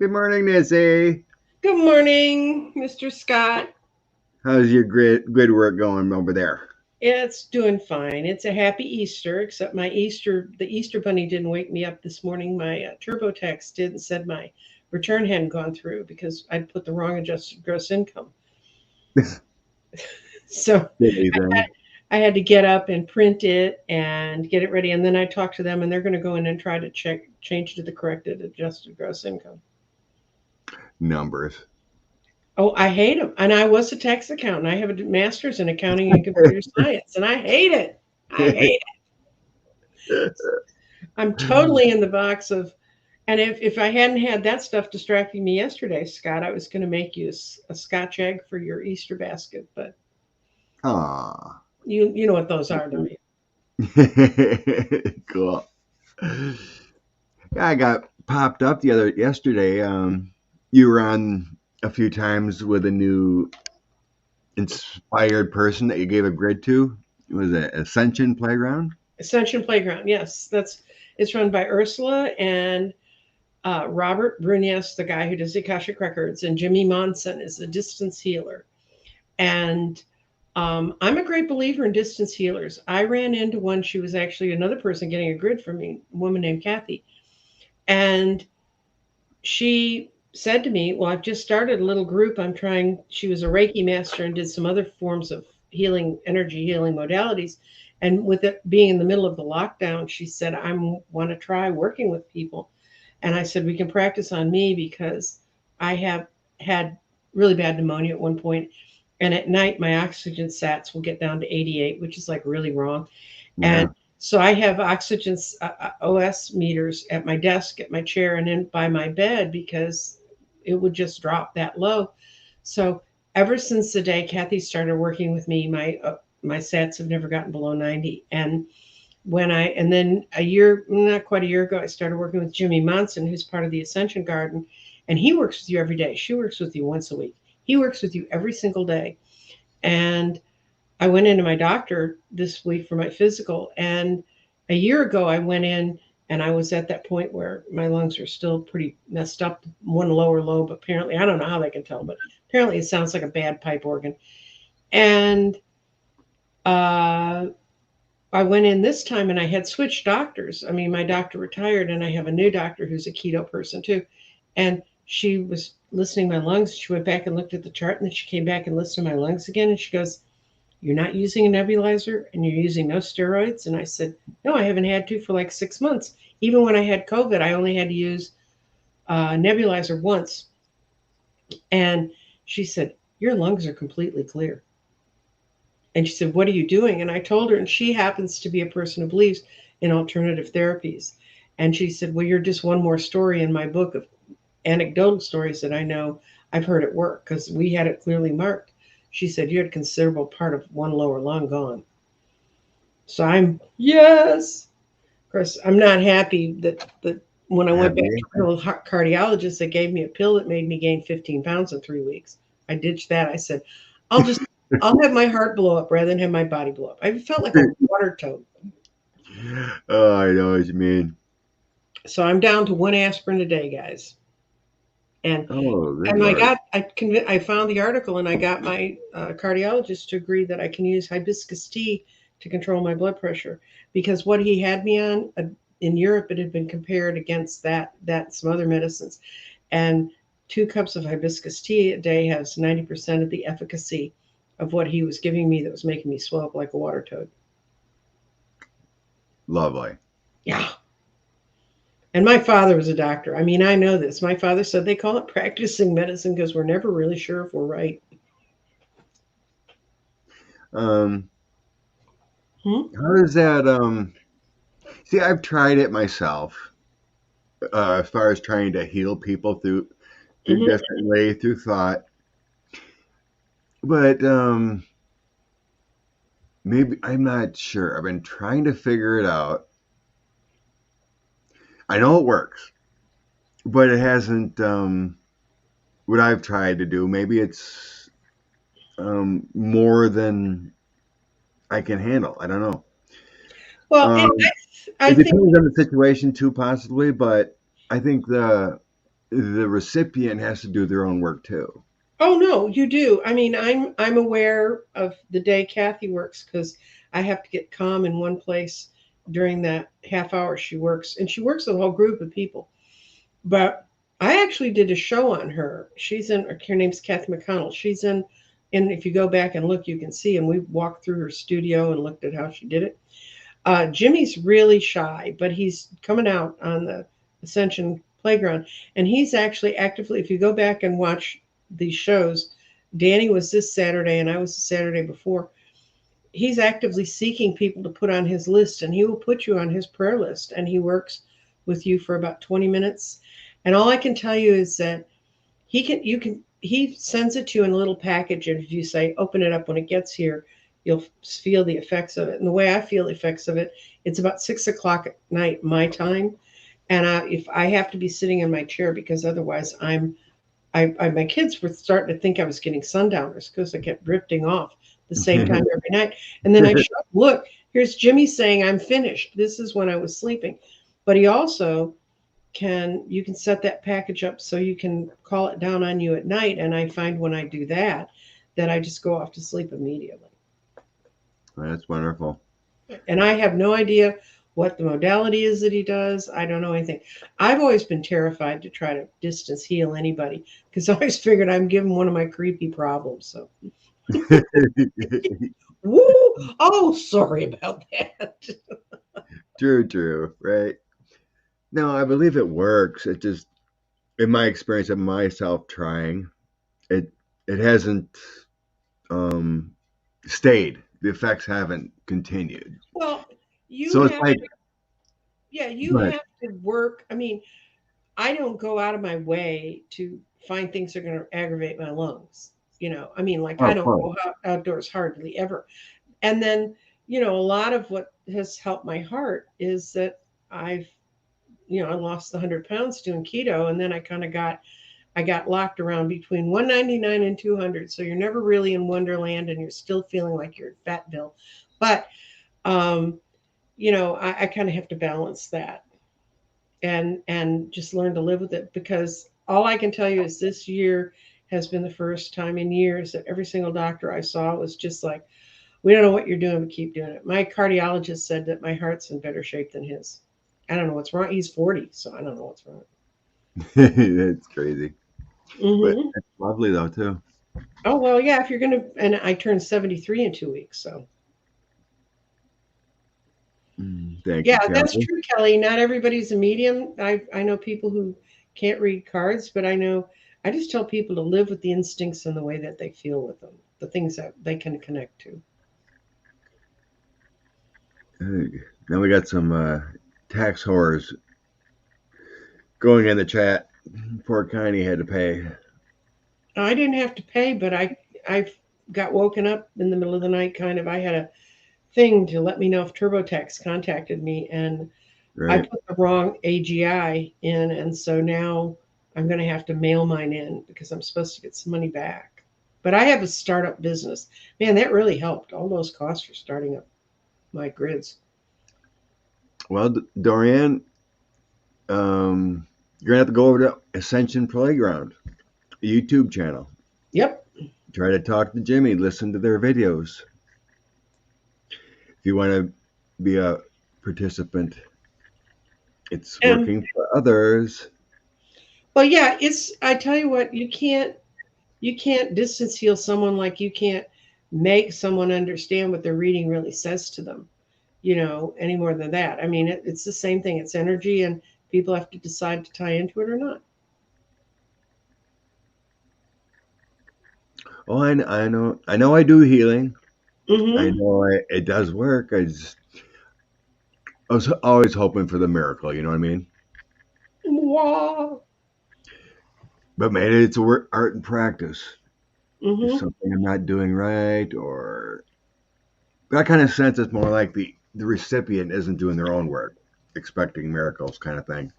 Good morning, Nancy. Good morning, Mr. Scott. How's your good work going over there? It's doing fine. It's a happy Easter, except the Easter bunny didn't wake me up this morning. My TurboTax did and said my return hadn't gone through because I'd put the wrong adjusted gross income. So Silly thing. I had to get up and print it and get it ready. And then I talked to them and they're going to go in and try to change to the corrected adjusted gross income. Numbers. Oh, I hate them. And I was a tax accountant. I have a master's in accounting and computer science, and I hate it. I hate it. I'm totally in the box of, and if I hadn't had that stuff distracting me yesterday, Scott, I was going to make you a Scotch egg for your Easter basket, but Aw. you know what those are, don't you? Cool. Yeah, I got popped up yesterday. You were on a few times with a new inspired person that you gave a grid to. Was it Ascension Playground? Ascension Playground, yes, it's run by Ursula and Robert Brunias, the guy who does the Akashic Records, and Jimmy Monson is a distance healer. And I'm a great believer in distance healers. I ran into one. She was actually another person getting a grid from me, a woman named Kathy. And she said to me, well, I've just started a little group. I'm trying, she was a Reiki master and did some other forms of healing, energy healing modalities. And with it being in the middle of the lockdown, she said, I want to try working with people. And I said, we can practice on me because I have had really bad pneumonia at one point, and at night my oxygen sats will get down to 88, which is like really wrong. And Yeah. so I have oxygen OS meters at my desk, at my chair, and then by my bed because it would just drop that low. So ever since the day Kathy started working with me, my sats have never gotten below 90. And then a year, not quite a year ago, I started working with Jimmy Monson, who's part of the Ascension Garden, and he works with you every day. She works with you once a week. He works with you every single day. And I went into my doctor this week for my physical, and a year ago I went in and I was at that point where my lungs are still pretty messed up, one lower lobe apparently. I don't know how they can tell, but apparently it sounds like a bad pipe organ. And uh, I went in this time and I had switched doctors. I mean, my doctor retired and I have a new doctor who's a keto person too. And she was listening to my lungs. She went back and looked at the chart and then she came back and listened to my lungs again. And she goes, you're not using a nebulizer and you're using no steroids? And I said, no, I haven't had to for like 6 months. Even when I had COVID, I only had to use a nebulizer once. And she said, your lungs are completely clear. And she said, what are you doing? And I told her, and she happens to be a person who believes in alternative therapies. And she said, well, you're just one more story in my book of anecdotal stories that I know I've heard at work because we had it clearly marked. She said, you had a considerable part of one lower lung gone. So I'm, yes. Of course, I'm not happy that when I went back Happy. to a cardiologist, they gave me a pill that made me gain 15 pounds in 3 weeks. I ditched that. I said, I'll just, I'll have my heart blow up rather than have my body blow up. I felt like a water toad. Oh, I know what you mean. So I'm down to one aspirin a day, guys. And Oh, good and Lord. I found the article and I got my cardiologist to agree that I can use hibiscus tea to control my blood pressure because what he had me on in Europe, it had been compared against that some other medicines, and 2 cups of hibiscus tea a day has 90% of the efficacy of what he was giving me that was making me swell up like a water toad. Lovely. Yeah. And my father was a doctor. I mean, I know this. My father said they call it practicing medicine because we're never really sure if we're right. Um, Hmm? how does that see, I've tried it myself, as far as trying to heal people through Hmm. different way, through thought. But maybe I'm not sure. I've been trying to figure it out. I know it works, but it hasn't what I've tried to do. Maybe it's more than I can handle. I don't know. Well, Um, I it think depends on the situation too, possibly. But I think the the recipient has to do their own work too. Oh no, you do. I mean, I'm aware of the day Kathy works because I have to get calm in one place during that half hour she works, and she works with a whole group of people. But I actually did a show on her. She's in. Her name's Kathy McConnell. She's in. And if you go back and look, you can see. And we walked through her studio and looked at how she did it. Jimmy's really shy, but he's coming out on the Ascension Playground, and he's actually actively. If you go back and watch these shows, Danny was this Saturday, and I was the Saturday before. He's actively seeking people to put on his list, and he will put you on his prayer list, and he works with you for about 20 minutes. And all I can tell you is that he sends it to you in a little package, and if you say open it up when it gets here, you'll feel the effects of it. And the way I feel the effects of it, it's about 6 o'clock at night my time, and if I have to be sitting in my chair because otherwise my kids were starting to think I was getting sundowners because I kept drifting off the same time every night. And then I showed, look, here's Jimmy saying I'm finished. This is when I was sleeping. But he also you can set that package up so you can call it down on you at night. And I find when I do that, that I just go off to sleep immediately. That's wonderful. And I have no idea what the modality is that he does. I don't know anything. I've always been terrified to try to distance heal anybody because I always figured I'm giving one of my creepy problems. So, woo! Oh, sorry about that. True, true, right? No, I believe it works. It just, in my experience of myself trying, it it hasn't um, stayed. The effects haven't continued. Well, you So it's have, like, yeah, you but have to work. I mean, I don't go out of my way to find things that are going to aggravate my lungs. I mean, like oh, I of don't course. go outdoors hardly ever. And then, a lot of what has helped my heart is that I've, I lost the 100 pounds doing keto, and then I got locked around between 199 and 200. So you're never really in Wonderland, and you're still feeling like you're at Fatville. But um, I kind of have to balance that and just learn to live with it because all I can tell you is this year has been the first time in years that every single doctor I saw was just like, we don't know what you're doing, but keep doing it. My cardiologist said that my heart's in better shape than his. I don't know what's wrong. He's 40, so I don't know what's wrong. It's crazy, but Hmm. it's lovely though too. Oh, well, yeah, if you're going to, and I turned 73 in 2 weeks. So, Thank you, yeah, that's Kelly. true, Kelly. Not everybody's a medium. I know people who can't read cards, but I just tell people to live with the instincts and the way that they feel with them, the things that they can connect to. Now we got some tax horrors going in the chat. Poor Connie had to pay. I didn't have to pay, but I got woken up in the middle of the night. Kind of, I had a thing to let me know if TurboTax contacted me, and I Right. put the wrong AGI in, and so now I'm going to have to mail mine in because I'm supposed to get some money back. But I have a startup business. Man, that really helped. All those costs for starting up my grids. Well, Dorian, you're gonna have to go over to Ascension Playground YouTube channel. Yep. Try to talk to Jimmy. Listen to their videos. If you want to be a participant, it's And working for others. well, yeah, I tell you what, you can't distance heal someone like you can't make someone understand what their reading really says to them, any more than that. I mean, it's the same thing. It's energy, and people have to decide to tie into it or not. Oh, I know. I do healing. I Mm-hmm. know it does work. I was always hoping for the miracle. You know what I mean? Wow. But maybe it's art and practice. Is Mm-hmm. something I'm not doing right, or that kind of sense? It's more like the recipient isn't doing their own work, expecting miracles, kind of thing.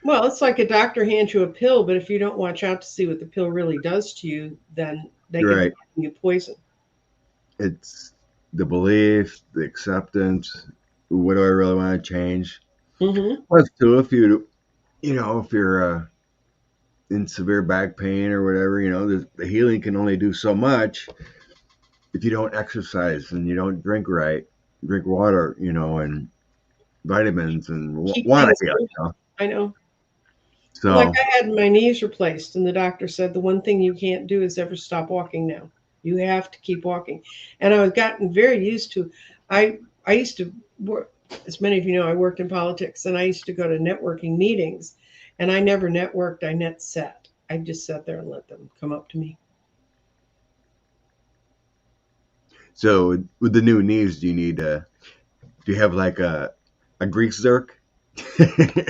Well, it's like a doctor hands you a pill, but if you don't watch out to see what the pill really does to you, then they You're could be right. giving you poison. It's the belief, the acceptance. What do I really want to change? Mm-hmm. Plus, too, if you, if you're in severe back pain or whatever, the healing can only do so much if you don't exercise and you don't drink right, drink water, and vitamins and Keep want to things heal, moving. I know. Like So, I had my knees replaced, and the doctor said the one thing you can't do is ever stop walking now. You have to keep walking. And I was gotten very used to. I used to work, as many of you know, I worked in politics, and I used to go to networking meetings, and I never networked. I net sat. I just sat there and let them come up to me. so with the new knees, do you have like a Greek zerk?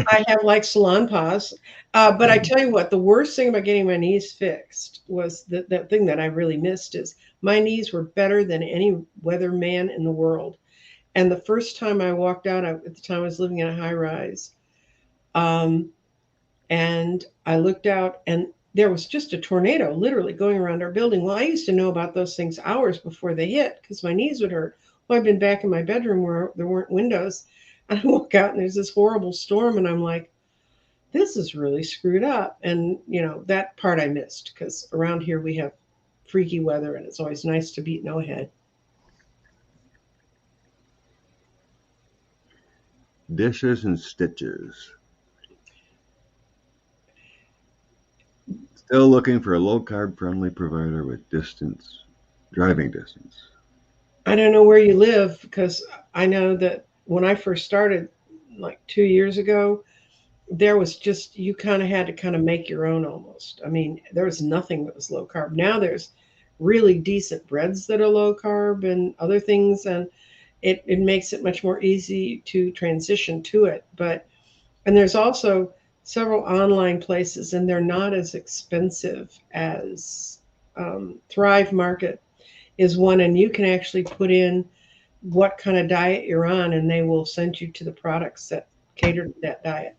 I have like salon paws. But I tell you what, the worst thing about getting my knees fixed was that thing that I really missed is my knees were better than any weatherman in the world. And the first time I walked out, at the time I was living in a high rise, um, and I looked out and there was just a tornado literally going around our building. Well, I used to know about those things hours before they hit because my knees would hurt. Well, I've been back in my bedroom where there weren't windows. And I walk out and there's this horrible storm, and I'm like, this is really screwed up. And, that part I missed because around here we have freaky weather and it's always nice to beat no head. Dishes and stitches. Still looking for a low carb friendly provider with driving distance. I don't know where you live because I know that when I first started, like 2 years ago, there was just, you kind of had to kind of make your own almost. I mean, there was nothing that was low carb. Now there's really decent breads that are low carb and other things, and it makes it much more easy to transition to it. And there's also several online places, and they're not as expensive as Thrive Market is one, and you can actually put in what kind of diet you're on, and they will send you to the products that cater to that diet.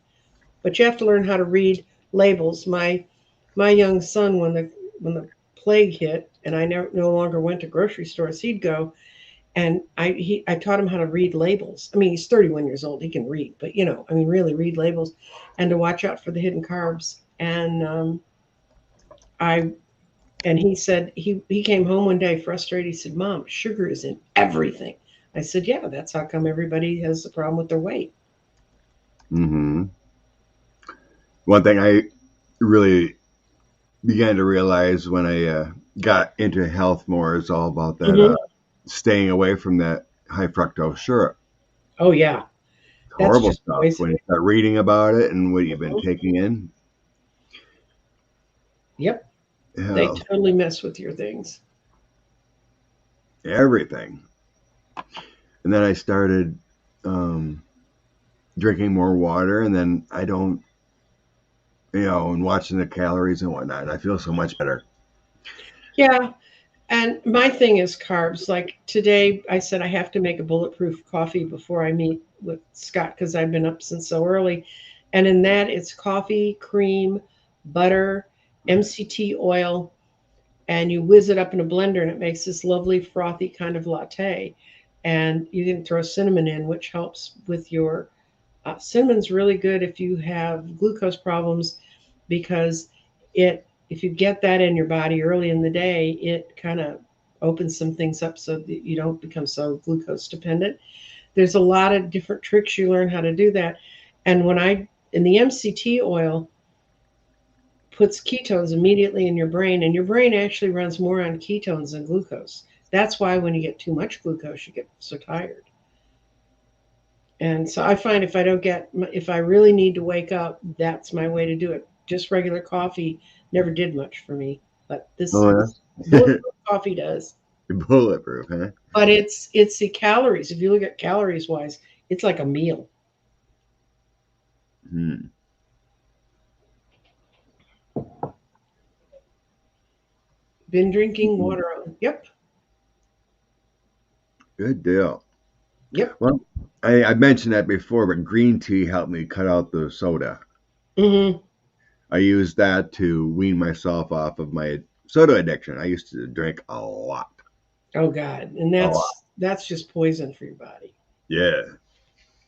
But you have to learn how to read labels. My young son, when the plague hit, and I no longer went to grocery stores, he'd go, and I taught him how to read labels. I mean, he's 31 years old; he can read, but I mean, really read labels, and to watch out for the hidden carbs. And I and he said he came home one day frustrated. He said, "Mom, sugar is in everything." I said, "Yeah, that's how come everybody has a problem with their weight." Hmm. One thing I really began to realize when I got into health more is all about that Hmm. staying away from that high fructose syrup. Oh yeah, that's Horrible just stuff. poison. When you start reading about it and what you've been Mhm. taking in, Yep, they hell, totally mess with your things. everything. And then I started um, drinking more water, and then I don't, and watching the calories and whatnot. And I feel so much better. Yeah, and my thing is carbs. Like today, I said I have to make a bulletproof coffee before I meet with Scott because I've been up since so early. And in that, it's coffee, cream, butter, MCT oil, and you whiz it up in a blender and it makes this lovely frothy kind of latte. And you can throw cinnamon in, which helps with your cinnamon's really good if you have glucose problems because it if you get that in your body early in the day, it kind of opens some things up so that you don't become so glucose dependent. There's a lot of different tricks you learn how to do that. And when I in the MCT oil puts ketones immediately in your brain, and your brain actually runs more on ketones than glucose. That's why when you get too much glucose, you get so tired. And so I find if I really need to wake up, that's my way to do it. Just regular coffee never did much for me, but Oh, this yeah. bulletproof coffee does. Bulletproof, huh? But it's the calories. If you look at calories wise, it's like a meal. Hmm. Been drinking water on. Yep, Good deal. yep. Well, I mentioned that before, but green tea helped me cut out the soda. Hmm. I used that to wean myself off of my soda addiction. I used to drink a lot, Oh God, and a lot. that's just poison for your body. Yeah.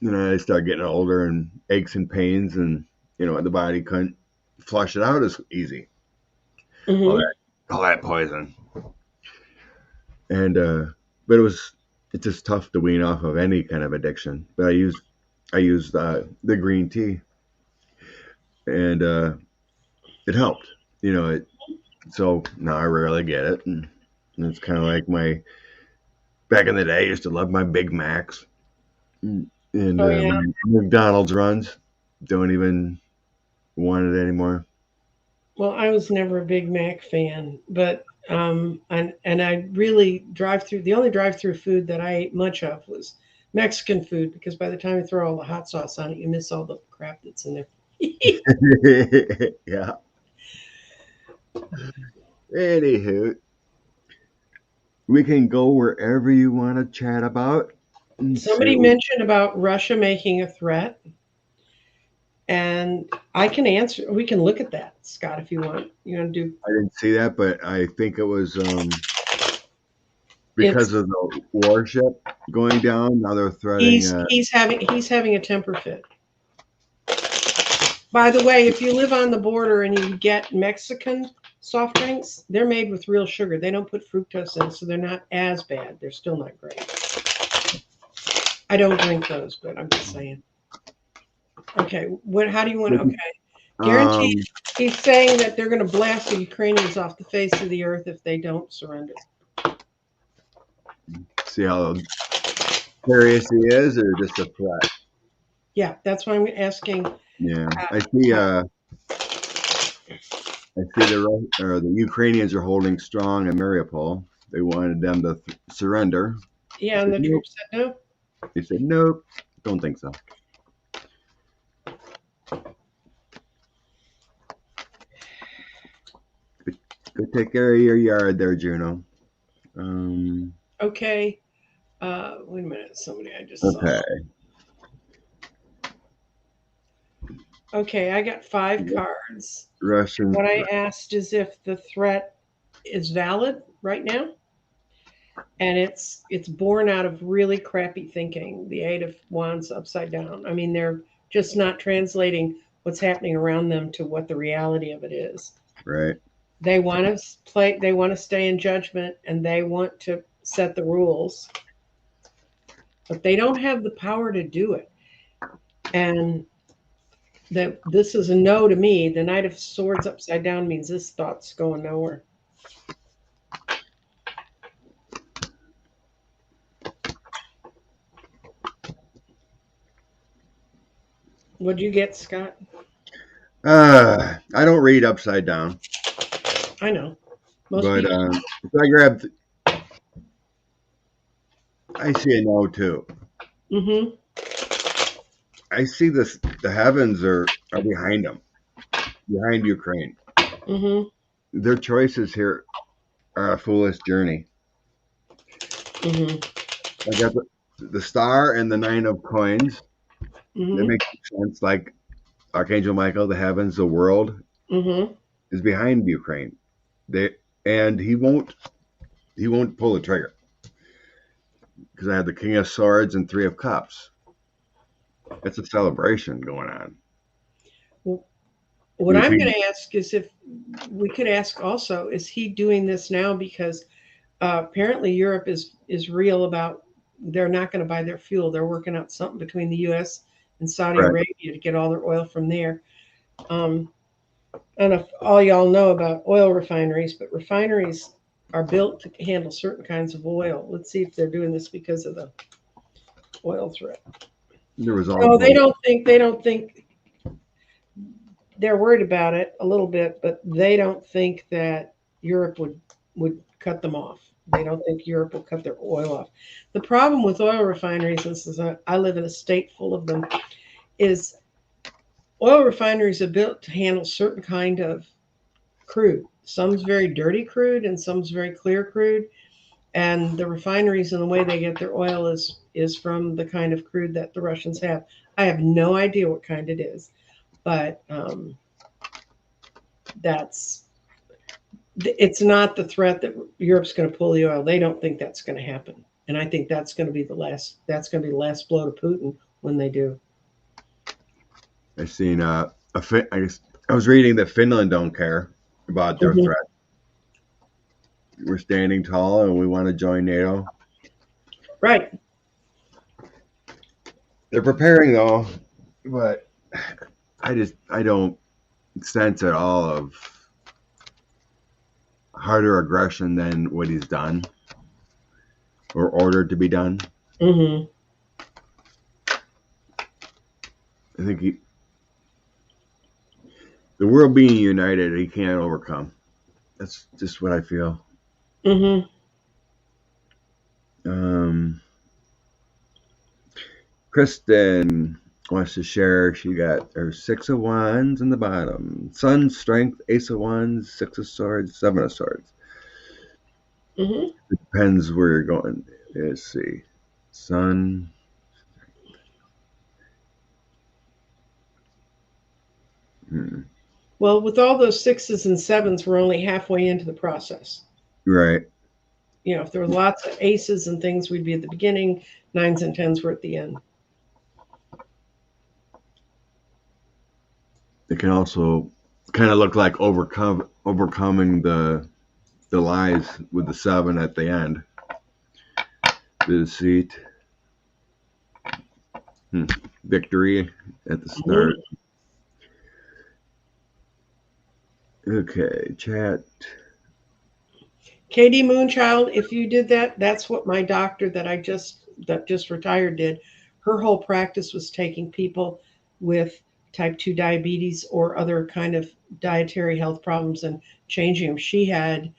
And I started getting older and aches and pains, and the body couldn't flush it out as easy. All Hmm. that all that poison. And but it's just tough to wean off of any kind of addiction. But I used the green tea, and it helped. So now I rarely get it, and it's kind of like my back in the day. I used to love my Big Macs, and Oh yeah. my McDonald's runs. Don't even want it anymore. Well, I was never a Big Mac fan, but and I really drive through. The only drive through food that I ate much of was Mexican food because by the time you throw all the hot sauce on it, you miss all the crap that's in there. Yeah. Anywho, we can go wherever you want to chat about. And Somebody so mentioned about Russia making a threat, and I can answer. We can look at that, Scott, if you want. You want to do I didn't see that, but I think it was it's because of the warship going down. Now they're threatening. he's having a temper fit. By the way, if you live on the border and you get Mexican soft drinks, they're made with real sugar. They don't put fructose in, so they're not as bad. They're still not great. I don't drink those, but I'm just saying. Okay, what? How do you want? Okay, guaranteed. Um, He's saying that they're going to blast the Ukrainians off the face of the earth if they don't surrender. see how serious he is, or just a threat. Yeah, that's why I'm asking. Yeah, Uh, I see. uh, I see the Ukrainians are holding strong in Mariupol. They wanted them to surrender. He yeah, and said the nope. troops said no. He said nope. Don't think so. Go take care of your yard there, Juno. Um, Okay. Wait a minute. Somebody I just saw. okay. Okay, I got 5 cards. Russian. What I asked is if the threat is valid right now, and it's born out of really crappy thinking. The 8 of Wands upside down. I mean, they're just not translating what's happening around them to what the reality of it is. Right. They want to play. They want to stay in judgment, and they want to set the rules, but they don't have the power to do it. And that this is a no to me. The Knight of Swords upside down means this thought's going nowhere. What'd you get, Scott? I don't read upside down, I know. Most but people. if I grab, I see a no too. Mm-hmm. I see this. The heavens are behind them, behind Ukraine. Mm-hmm. Their choices here are a foolish journey. Mm-hmm. I got the star and the 9 of coins. That Mm-hmm. makes sense. Like Archangel Michael, the heavens, the world Mm-hmm. is behind Ukraine. They and he won't pull the trigger because I have the King of Swords and 3 of Cups. It's a celebration going on. What If I'm he going to ask is if we could ask also, is he doing this now because apparently Europe is real about they're not going to buy their fuel. They're working out something between the U.S. and Saudi right, Arabia to get all their oil from there. Um, and if all y'all know about oil refineries, but refineries are built to handle certain kinds of oil. Let's see if they're doing this because of the oil threat. there was all No, they both. don't think they don't think they're worried about it a little bit, but they don't think that Europe would cut them off. They don't think Europe will cut their oil off. The problem with oil refineries, this is I live in a state full of them, is oil refineries are built to handle certain kind of crude. Some's very dirty crude and some's very clear crude. And the refineries and the way they get their oil is from the kind of crude that the Russians have. I have no idea what kind it is, but that's it's not the threat that Europe's going to pull the oil. They don't think that's going to happen, and I think that's going to be the last. That's going to be the last blow to Putin when they do. I seen I guess I was reading that Finland don't care about their Hmm. threat. We're standing tall and we want to join NATO. Right. They're preparing though, but I don't sense at all of harder aggression than what he's done or ordered to be done. Hmm. I think the world being united, he can't overcome. That's just what I feel. Hmm. Um, Kristen wants to share. She got her 6 of Wands in the bottom. Sun, Strength, Ace of Wands, 6 of Swords, 7 of Swords. Hmm. Depends where you're going. Let's see. Sun. Hmm, Well, with all those sixes and sevens, we're only halfway into the process. right. If there were lots of aces and things, we'd be at the beginning. Nines and tens were at the end. It can also kind of look like overcoming the lies with the 7 at the end. The deceit. Hmm. Victory at the start. Hmm. Okay, chat. Katie Moonchild, if you did that, that's what my doctor that just retired did. Her whole practice was taking people with type 2 diabetes or other kind of dietary health problems and changing them. She had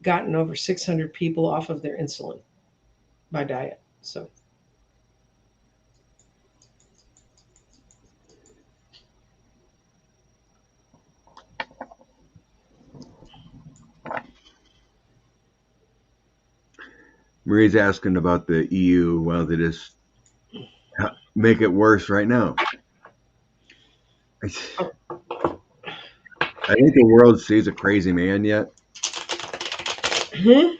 gotten over 600 people off of their insulin by diet. So, Marie's asking about the EU. Well, they just make it worse right now. I think the world sees a crazy man yet. hmm.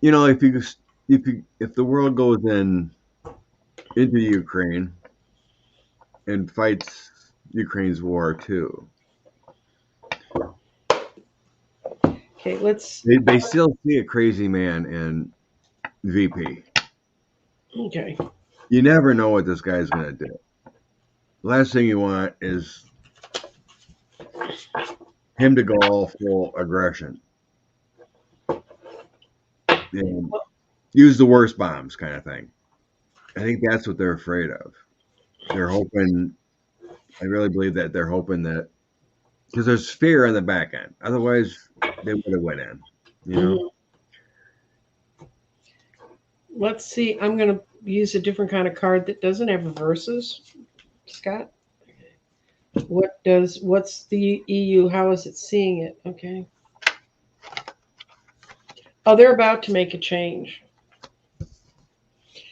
You know, if the world goes into Ukraine and fights Ukraine's war too, Okay, let's. they still see a crazy man in VP. Okay. You never know what this guy's going to do. Last thing you want is him to go all full aggression and use the worst bombs, kind of thing. I think that's what they're afraid of. They're hoping. I really believe that they're hoping that because there's fear on the back end. Otherwise, they would have went in. You know. Mhm. Let's see. I'm going to use a different kind of card that doesn't have reverses. Scott, what's the EU? How is it seeing it? Okay. Oh, they're about to make a change.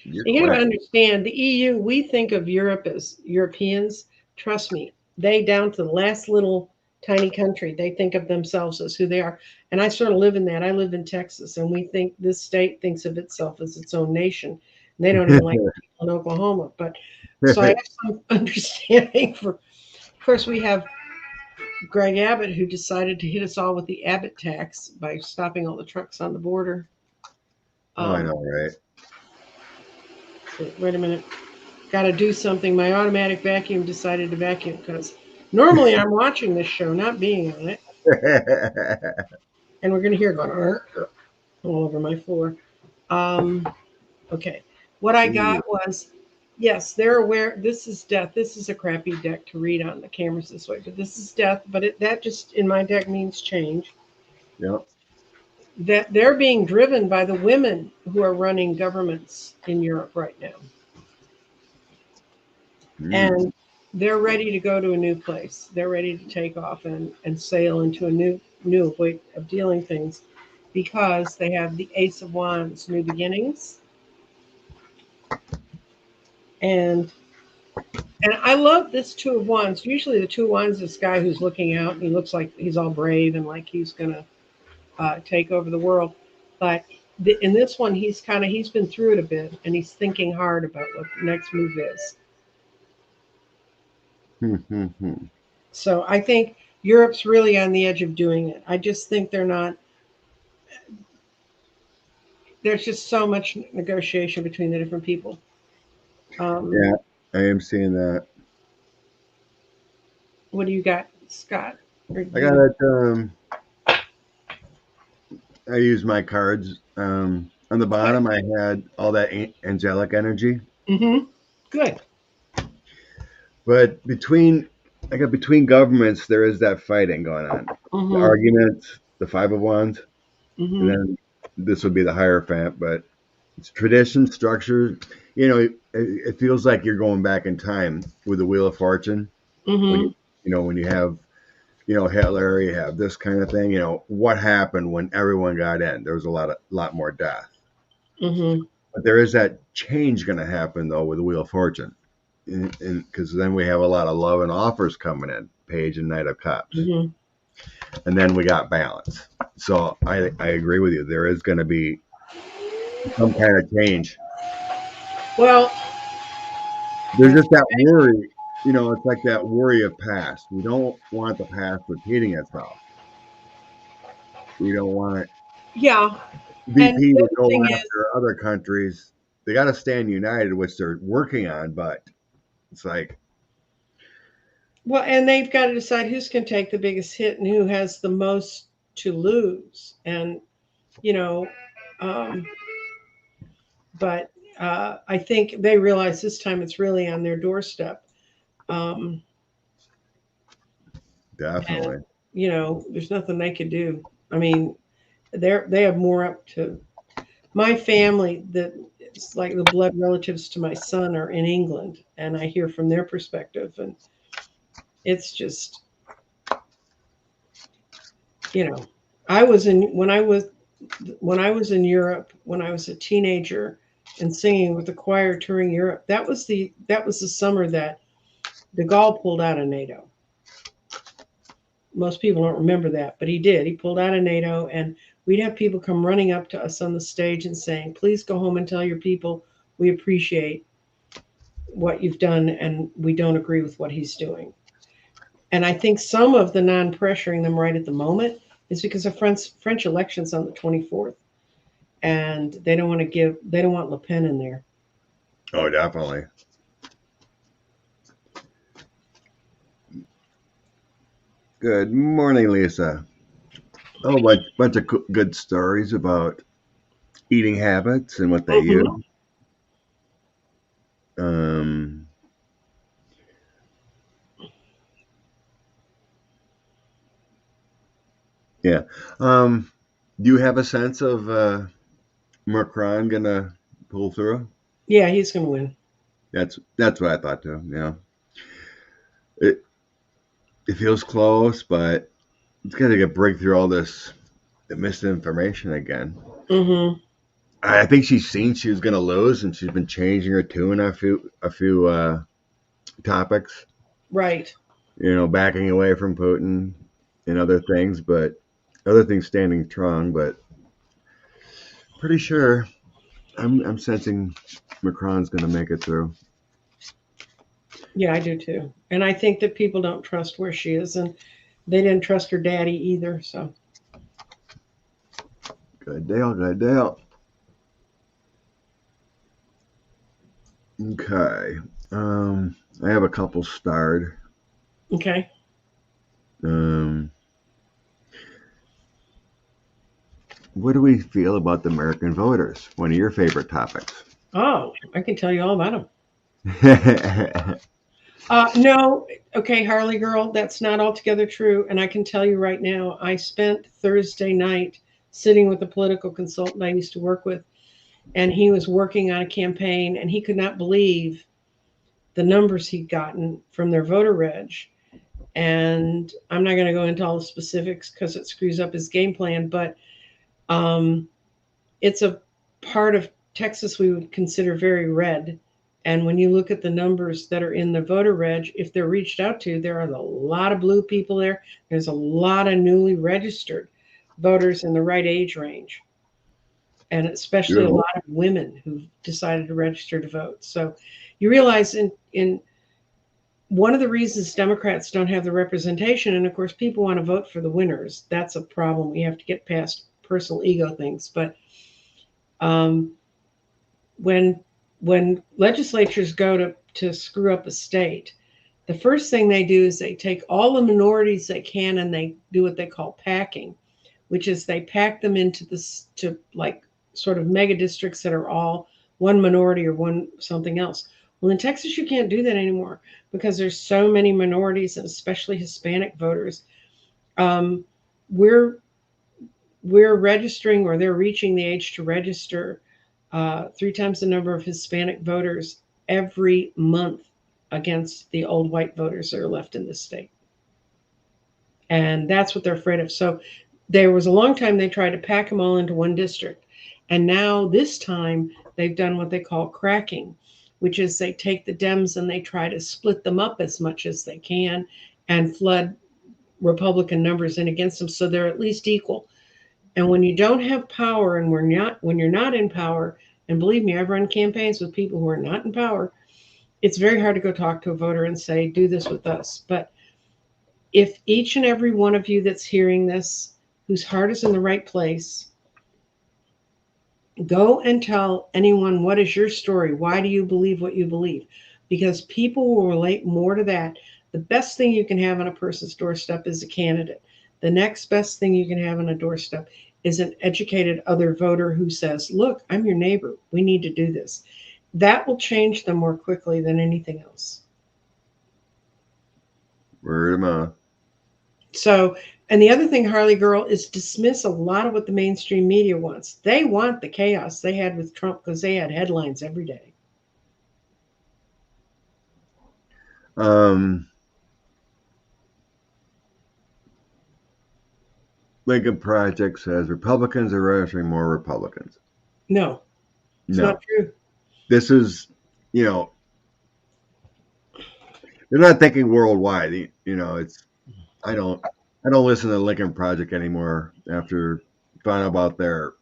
You're You got to quick. understand the EU, we think of Europe as Europeans. Trust me, they down to the last little tiny country, they think of themselves as who they are. And I sort of live in that. I live in Texas, and we think this state thinks of itself as its own nation. And they don't even like people in Oklahoma. But so I have some understanding for, of course, we have Greg Abbott who decided to hit us all with the Abbott tax by stopping all the trucks on the border. Oh, I Um, know, right? Wait a minute. Got to do something. My automatic vacuum decided to vacuum because normally I'm watching this show, not being on it. And we're going to hear it going all over my floor. Um, okay. What I Ooh, got was yes, they're aware this is death. This is a crappy deck to read on the cameras this way, but this is death. But that just in my deck means change. yep. That they're being driven by the women who are running governments in Europe right now. Mm. And they're ready to go to a new place. They're ready to take off and sail into a new way of dealing things because they have the Ace of Wands, new beginnings, and I love this Two of Wands. Usually, the Two of Wands is this guy who's looking out and he looks like he's all brave and like he's gonna take over the world, but in this one, he's been through it a bit and he's thinking hard about what the next move is. So I think Europe's really on the edge of doing it. I just think they're not. There's just so much negotiation between the different people. Um, Yeah, I am seeing that. what do you got, Scott? Or do I got you? it. I use my cards. On the Good. bottom, I had all that angelic energy, Mm-hmm. Good. but between governments, there is that fighting going on. The Mm-hmm. arguments, the Five of Wands, and Mm-hmm. then this would be the Hierophant. But it's tradition, structure. It feels like you're going back in time with the Wheel of Fortune when Mm-hmm. when you have Hitler, you have this kind of thing. What happened when everyone got in? There was a lot more death. Mm-hmm. But there is that change going to happen though with the Wheel of Fortune, because then we have a lot of love and offers coming in, Page and Knight of Cups, Mm-hmm. and then we got balance. So I agree with you. There is going to be some kind of change. Well, There's just that worry. It's like that worry of past. We don't want the past repeating itself. We don't want yeah. And VP the to other go thing is, after other countries. They got to stand united, which they're working on. But it's like, well, and they've got to decide who's going to take the biggest hit and who has the most to lose. And you know, um, but I think they realize this time it's really on their doorstep. Um, and definitely. there's nothing they could do. I mean, they have more up to my family that it's like the blood relatives to my son are in England, and I hear from their perspective, and it's just you know, I was in when I was in Europe when I was a teenager and singing with the choir touring Europe. That was the summer that De Gaulle pulled out of NATO. Most people don't remember that, but he did. He pulled out of NATO, and we'd have people come running up to us on the stage and saying, "Please go home and tell your people we appreciate what you've done, and we don't agree with what he's doing." And I think some of the non-pressuring them right at the moment is because the French elections on the 24th, and they don't want Le Pen in there. Oh, definitely. Good morning, Lisa. Oh, bunch of good stories about eating habits and what they use. Hmm. Um, yeah. Do you have a sense of Macron gonna pull through? Yeah, he's going to win. That's what I thought too. Yeah. It feels close, but it's got to get break through all this misinformation again. Hmm. I think she's seen she was going to lose, and she's been changing her tune a few topics. Right. Backing away from Putin and other things, but other things standing strong. But pretty sure I'm sensing Macron's going to make it through. Yeah, I do too. And I think that people don't trust where she is, and they didn't trust her daddy either. So, Good deal, good deal. Okay. I have a couple starred. okay. Um, what do we feel about the American voters? One of your favorite topics. Oh, I can tell you all about them. No, okay, Harley girl, that's not altogether true. And I can tell you right now, I spent Thursday night sitting with a political consultant I used to work with, and he was working on a campaign, and he could not believe the numbers he'd gotten from their voter reg. And I'm not going to go into all the specifics because it screws up his game plan, but um, it's a part of Texas we would consider very red. And when you look at the numbers that are in the voter reg, if they're reached out to, there are a lot of blue people there. There's a lot of newly registered voters in the right age range, and especially a Good. lot of women who've decided to register to vote. So you realize in one of the reasons Democrats don't have the representation, and of course, people want to vote for the winners. That's a problem. We have to get past personal ego things. But um, when legislatures go to screw up a state, the first thing they do is they take all the minorities they can and they do what they call packing, which is they pack them into this to like sort of mega districts that are all one minority or one something else. Well, in Texas, you can't do that anymore because there's so many minorities and especially Hispanic voters. Um, we're we're registering, or they're reaching the age to register, three times the number of Hispanic voters every month against the old white voters that are left in this state. And that's what they're afraid of. So there was a long time they tried to pack them all into one district. And now this time they've done what they call cracking, which is they take the Dems and they try to split them up as much as they can and flood Republican numbers in against them so they're at least equal. And when you don't have power and when you're not in power, and believe me, I've run campaigns with people who are not in power, it's very hard to go talk to a voter and say, do this with us. But if each and every one of you that's hearing this, whose heart is in the right place, go and tell anyone what is your story. Why do you believe what you believe? Because people will relate more to that. The best thing you can have on a person's doorstep is a candidate. The next best thing you can have on a doorstep is an educated other voter who says, look, I'm your neighbor. We need to do this. That will change them more quickly than anything else. Word of mouth. So, and the other thing, Harley Girl, is dismiss a lot of what the mainstream media wants. They want the chaos they had with Trump because they had headlines every day. Lincoln Project says Republicans are registering more Republicans. No, it's No, not true. this is, you know, they're not thinking worldwide. You know, it's I don't listen to the Lincoln Project anymore after finding out about their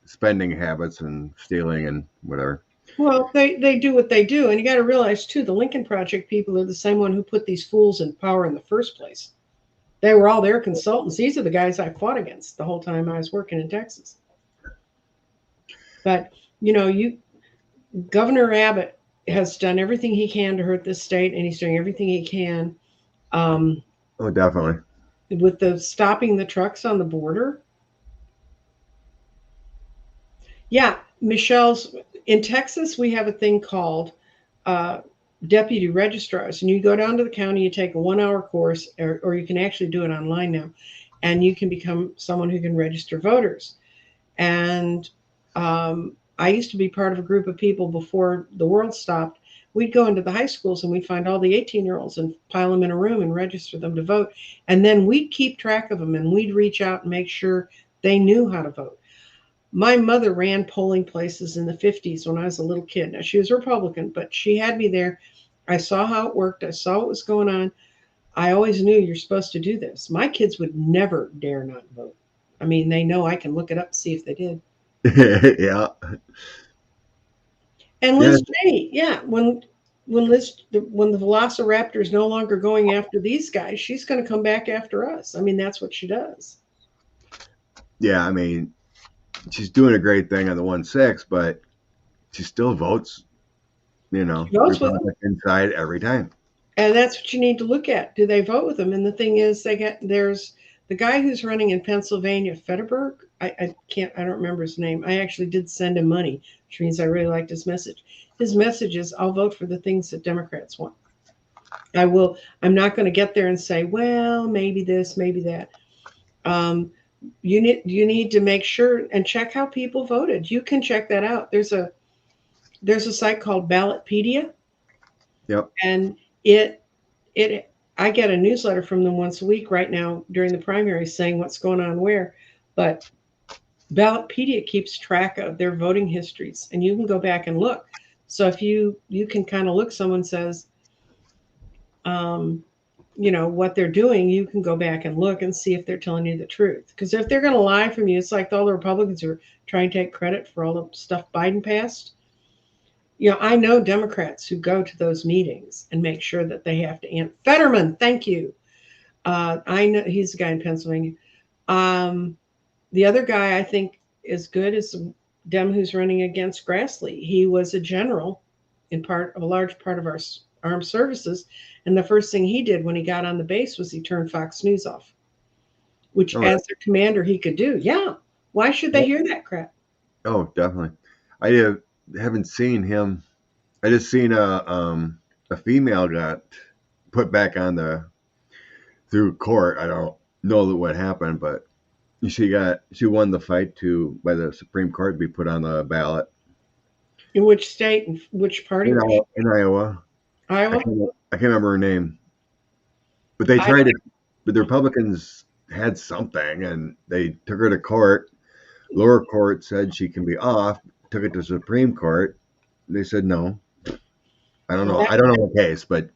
spending habits and stealing and whatever. Well, they do what they do. And you got to realize, too, the Lincoln Project people are the same one who put these fools in power in the first place. They were all their consultants. These are the guys I fought against the whole time I was working in Texas. But, you know, Governor Abbott has done everything he can to hurt this state, and he's doing everything he can um, Oh, definitely. with the stopping the trucks on the border. Yeah, Michelle's in Texas. We have a thing called uh, deputy registrars, and you go down to the county. You take a 1 hour course, or you can actually do it online now, and you can become someone who can register voters. And I used to be part of a group of people before the world stopped. We'd go into the high schools and we'd find all the 18-year-olds and pile them in a room and register them to vote. And then we'd keep track of them and we'd reach out and make sure they knew how to vote. My mother ran polling places in the 50s when I was a little kid. Now, she was a Republican, but she had me there. I saw how it worked. I saw what was going on. I always knew you're supposed to do this. My kids would never dare not vote. I mean, they know I can look it up and see if they did. Yeah. And Yeah. Liz Cheney, yeah, when the Velociraptor is no longer going after these guys, she's going to come back after us. I mean, that's what she does. Yeah. I mean, she's doing a great thing on the 1-6, but she still votes, She votes with them, Republican side every time. and that's what you need to look at. Do they vote with them? And the thing is, there's the guy who's running in Pennsylvania, Fetterberg. I don't remember his name. I actually did send him money, which means I really liked his message. His message is, I'll vote for the things that Democrats want. I will. I'm not going to get there and say, well, maybe this, maybe that. Um, you need to make sure and check how people voted. You can check that out. There's a site called Ballotpedia, Yep. and it I get a newsletter from them once a week right now during the primaries saying what's going on where. But Ballotpedia keeps track of their voting histories, and you can go back and look. So if you can kind of look, someone says, um, what they're doing, you can go back and look and see if they're telling you the truth. Because if they're going to lie from you, it's like all the Republicans who are trying to take credit for all the stuff Biden passed. I know Democrats who go to those meetings and make sure that they have to answer. Fetterman, thank you. I know he's the guy in Pennsylvania. Um, the other guy I think is good is Dem who's running against Grassley. He was a general in part of a large part of our armed services, and the first thing he did when he got on the base was he turned Fox News off, which All right. as their commander he could do. Yeah, why should they hear that crap? Oh, definitely. I haven't seen him. I just seen a female got put back on the through court. I don't know what happened, but she won the fight to by the Supreme Court to be put on the ballot In which state and which party was she? In Iowa. Iowa? I can't remember her name, but they Iowa. tried to. But the Republicans had something, and they took her to court. Lower court said she can be off. Took it to Supreme Court. They said no. I don't Well, know. I don't know the case, but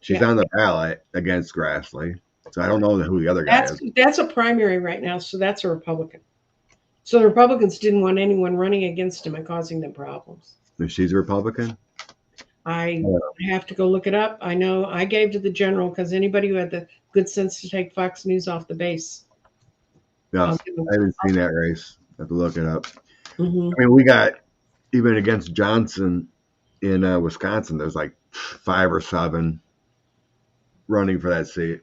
she's yeah, on the ballot against Grassley. So I don't know who the other guy that's is. that's a primary right now, so that's a Republican. So the Republicans didn't want anyone running against him and causing them problems. If she's a Republican. I have to go look it up. I know I gave to the general because anybody who had the good sense to take Fox News off the base. No, I haven't seen that race. I have to look it up. Mm-hmm. I mean, we got even against Johnson in Wisconsin. There's like 5 or 7 running for that seat.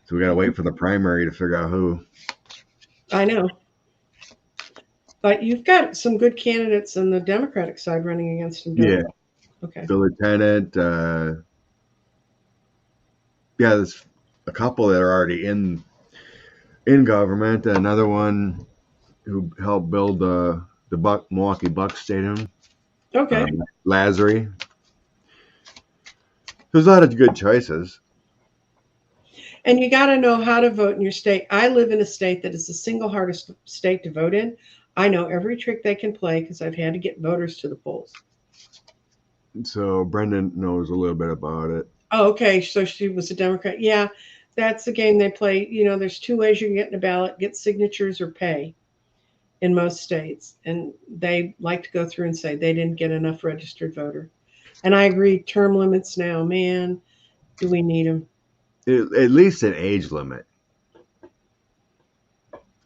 So we got to wait for the primary to figure out who. I know. But you've got some good candidates on the Democratic side running against him. Yeah. Okay. The lieutenant. Yeah, there's a couple that are already in government. Another one who helped build the Milwaukee Bucks Stadium. Okay. Lazary. There's a lot of good choices. And you got to know how to vote in your state. I live in a state that is the single hardest state to vote in. I know every trick they can play because I've had to get voters to the polls. So Brendan knows a little bit about it. Oh, okay. So she was a Democrat. Yeah, that's the game they play. There's 2 ways you can get in a ballot: get signatures or pay in most states. And they like to go through and say they didn't get enough registered voter. And I agree, term limits now, man, do we need them? At least an age limit.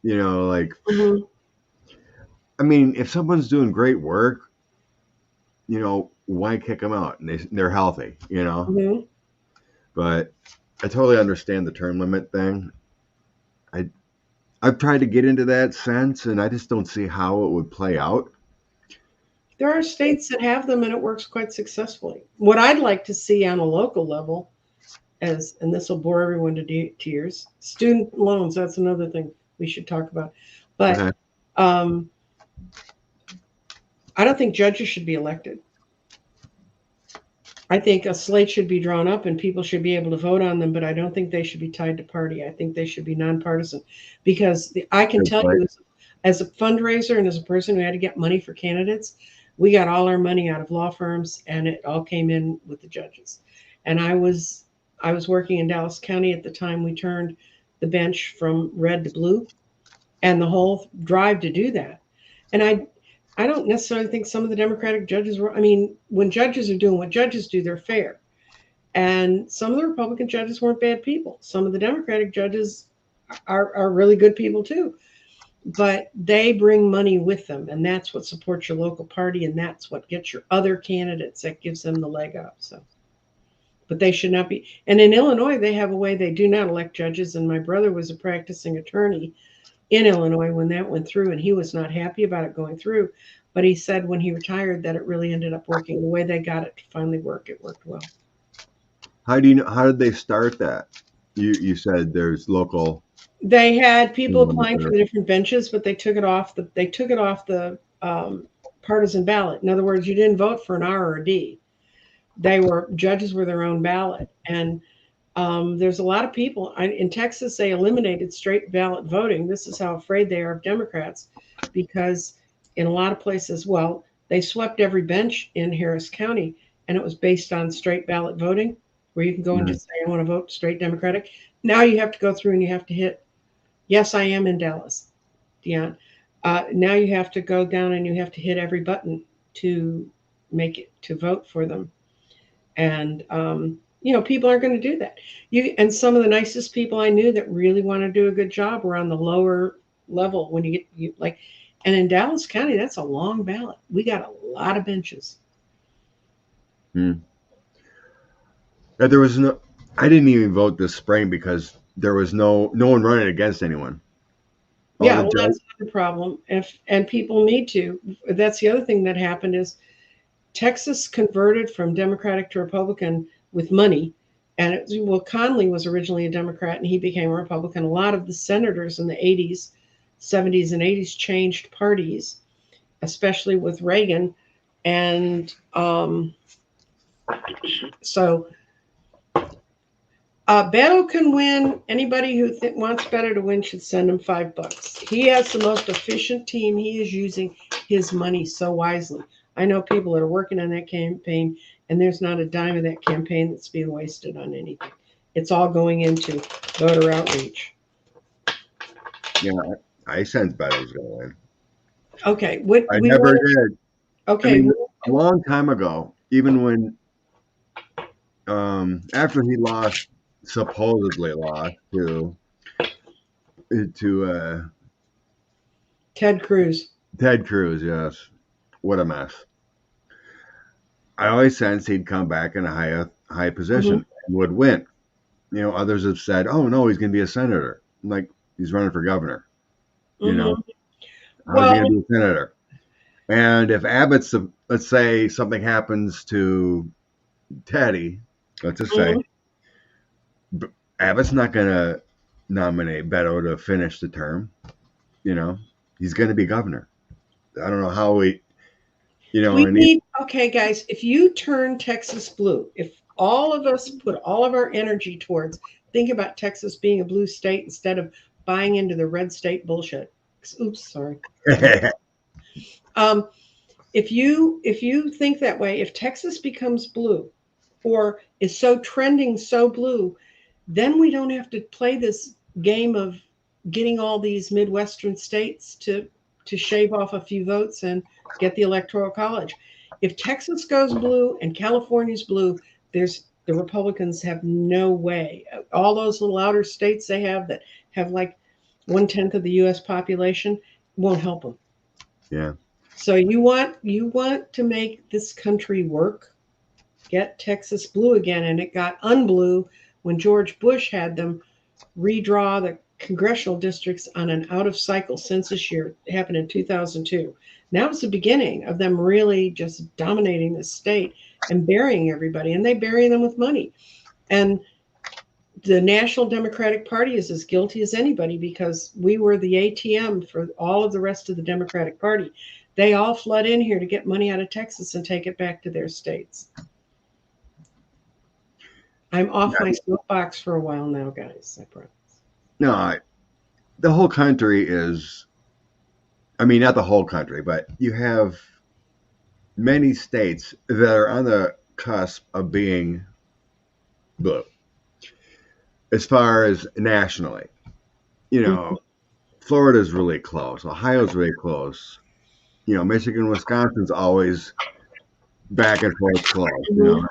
Like, Mm-hmm. I mean, if someone's doing great work, why kick them out? And they're healthy, Mm-hmm. But I totally understand the term limit thing. I've tried to get into that sense, and I just don't see how it would play out. There are states that have them and it works quite successfully. What I'd like to see on a local level, and this will bore everyone to tears, student loans, that's another thing we should talk about. But Okay. I don't think judges should be elected. I think a slate should be drawn up and people should be able to vote on them, but I don't think they should be tied to party. I think they should be nonpartisan because I can tell you as a fundraiser and as a person who had to get money for candidates, we got all our money out of law firms and it all came in with the judges. And I was working in Dallas County at the time we turned the bench from red to blue and the whole drive to do that. And I don't necessarily think some of the Democratic judges were, when judges are doing what judges do, they're fair. And some of the Republican judges weren't bad people. Some of the Democratic judges are really good people too. But they bring money with them, and that's what supports your local party, and that's what gets your other candidates, that gives them the leg up. So, but they should not be. And in Illinois, they have a way they do not elect judges. And my brother was a practicing attorney in Illinois when that went through, and he was not happy about it going through. But he said when he retired that it really ended up working. The way they got it to finally work, it worked well. How do you know? How did they start that? You said there's local. They had people applying for the different benches, but they took it off the partisan ballot. In other words, you didn't vote for an R or a D. Judges were their own ballot, and there's a lot of people in Texas. They eliminated straight ballot voting. This is how afraid they are of Democrats, because in a lot of places, they swept every bench in Harris County, and it was based on straight ballot voting, where you can go and just say, I want to vote straight Democratic. Now you have to go through and you have to hit. Yes, I am in Dallas, Dion. Now you have to go down and you have to hit every button to make it to vote for them. And people aren't going to do that. And some of the nicest people I knew that really want to do a good job were on the lower level. When you like, and in Dallas County, that's a long ballot. We got a lot of benches. Hmm. There was no. I didn't even vote this spring because there was no one running against anyone. All Yeah, the well, judges. that's another problem. And people need to. That's the other thing that happened is Texas converted from Democratic to Republican with money. And Conley was originally a Democrat and he became a Republican. A lot of the senators in the 80s, 70s, and 80s changed parties, especially with Reagan. And so Beto can win. Anybody who wants Beto to win should send him $5. He has the most efficient team. He is using his money so wisely. I know people that are working on that campaign, and there's not a dime of that campaign that's being wasted on anything. It's all going into voter outreach. Yeah, I sense Beto's going to win. Okay, what I we never want. did. I Okay, mean, a long time ago, even when after he supposedly lost to Ted Cruz. Ted Cruz. Yes, what a mess. I always sensed he'd come back in a high Hmm. position and would win. Others have said, "Oh no, he's going to be a senator." I'm like, he's running for governor. You know, Hmm. how's he Well, going to be a senator? And if let's say something happens to Teddy, let's just say, mhm. Abbott's not going to nominate Beto to finish the term. You know, he's going to be governor. I don't know how We and need, okay, guys, if you turn Texas blue, if all of us put all of our energy towards think about Texas being a blue state instead of buying into the red state bullshit. Oops, sorry. Um, if you think that way, if Texas becomes blue or is so trending so blue, then we don't have to play this game of getting all these Midwestern states to shave off a few votes and get the electoral college. If Texas goes blue and California's blue, there's the Republicans have no way. All those little outer states they have that have like 1/10 of the U.S. population won't help them. Yeah. So you want to make this country work, get Texas blue again, and it got unblue when George Bush had them redraw the congressional districts on an out of cycle census year. It happened in 2002. That was the beginning of them really just dominating the state and burying everybody, and they bury them with money. And the National Democratic Party is as guilty as anybody because we were the ATM for all of the rest of the Democratic Party. They all flood in here to get money out of Texas and take it back to their states. I'm off my soapbox for a while now, guys. I promise. No, the whole country is. I mean, not the whole country, but you have many states that are on the cusp of being blue as far as nationally. You Mhm. know, Florida's really close. Ohio's really close. Michigan, Wisconsin's always back and forth close. Mhm.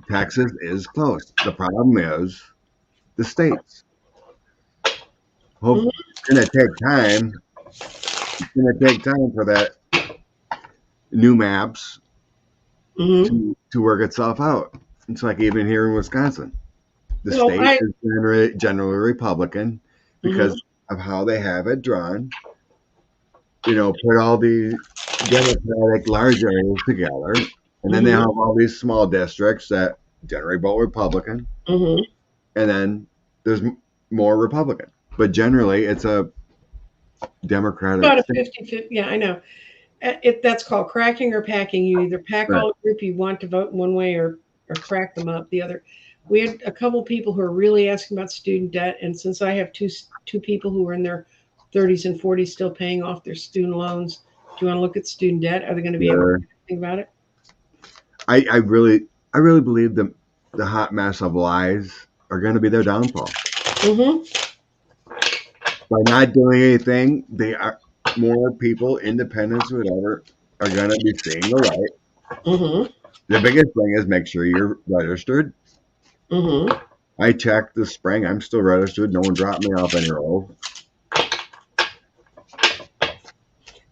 Texas is close. The problem is the states. Hope Mhm. it's going to take time. It's going to take time for that new maps Mhm. to work itself out. It's like even here in Wisconsin, the Well, state I. is generally Republican Mhm. because of how they have it drawn. Put all the Democratic large areas together, and then they Mhm. have all these small districts that generally vote Republican, Mhm. and then there's more Republican. But generally, it's a Democratic About a state. 50-50. Yeah, I know. That's called cracking or packing. You either pack Right. all the group you want to vote in one way or crack them up the other. We had a couple people who are really asking about student debt, and since I have two people who are in their 30s and 40s still paying off their student loans, do you want to look at student debt? Are they going to be able to Sure. do anything about it? I really believe the hot mess of lies are going to be their downfall. Mm-hmm. By not doing anything, they are more people, independents, whatever, are going to be seeing the light. Mm-hmm. The biggest thing is make sure you're registered. Mm-hmm. I checked this spring. I'm still registered. No one dropped me off any rolls.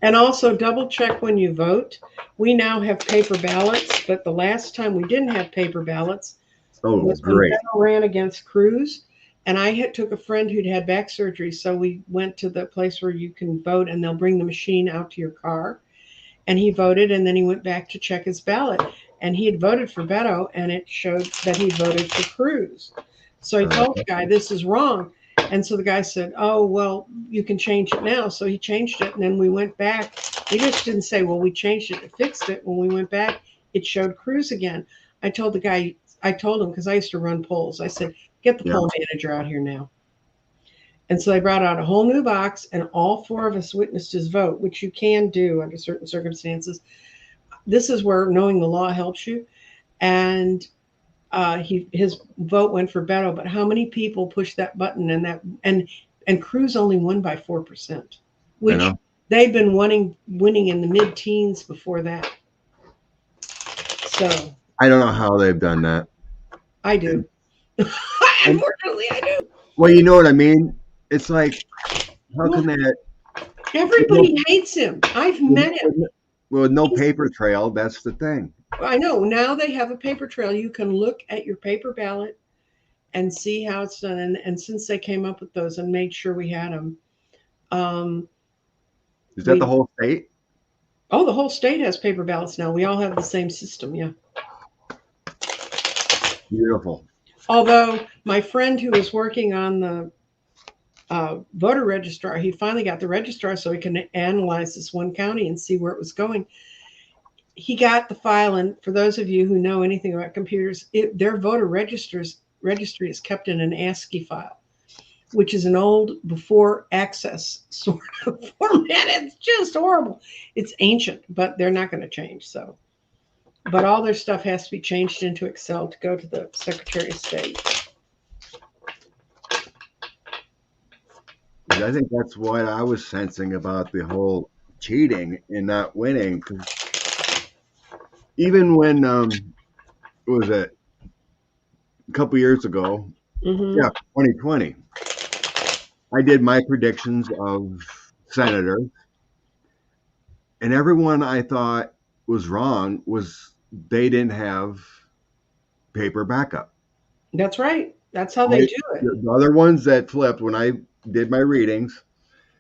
And also double check when you vote. We now have paper ballots, but the last time we didn't have paper ballots Oh, was when great. Beto ran against Cruz. And I took a friend who'd had back surgery, so we went to the place where you can vote, and they'll bring the machine out to your car. And he voted, and then he went back to check his ballot, and he had voted for Beto, and it showed that he voted for Cruz. So he told the guy, "This is wrong." And so the guy said, "Oh, well, you can change it now." So he changed it, and then we went back. We just didn't say, "Well, we changed it, it fixed it." When we went back, it showed Cruz again. I told the guy, I told him, because I used to run polls, I said, "Get the Yeah, poll manager out here now." And so they brought out a whole new box, and all four of us witnessed his vote, which you can do under certain circumstances. This is where knowing the law helps you. And his vote went for Beto, but how many people pushed that button, and Cruz only won by 4%, I which know. they've been winning in the mid-teens before that. So I don't know how they've done that. I do. And, Unfortunately, I do. well, you know what I mean? It's like, how Well, can that, with no, everybody hates him. I've with, met him. with no He's paper trail? That's the thing. I know now they have a paper trail. You can look at your paper ballot and see how it's done. And since they came up with those and made sure we had them, um, Is that the we whole state? oh, the whole state has paper ballots now. We all have the same system. Yeah. Beautiful. Although my friend who was working on the voter registrar, he finally got the registrar so he can analyze this one county and see where it was going. He got the file, and for those of you who know anything about computers, their voter registry is kept in an ASCII file, which is an old before access sort of format. It's just horrible. It's ancient, but they're not going to change. So, but all their stuff has to be changed into Excel to go to the Secretary of State. I think that's what I was sensing about the whole cheating and not winning. 'Cause even when, what was it, a couple years ago? Mm-hmm. Yeah, 2020. I did my predictions of senator, and everyone I thought was wrong was they didn't have paper backup. That's right. That's how they I, do it. the other ones that flipped when I did my readings,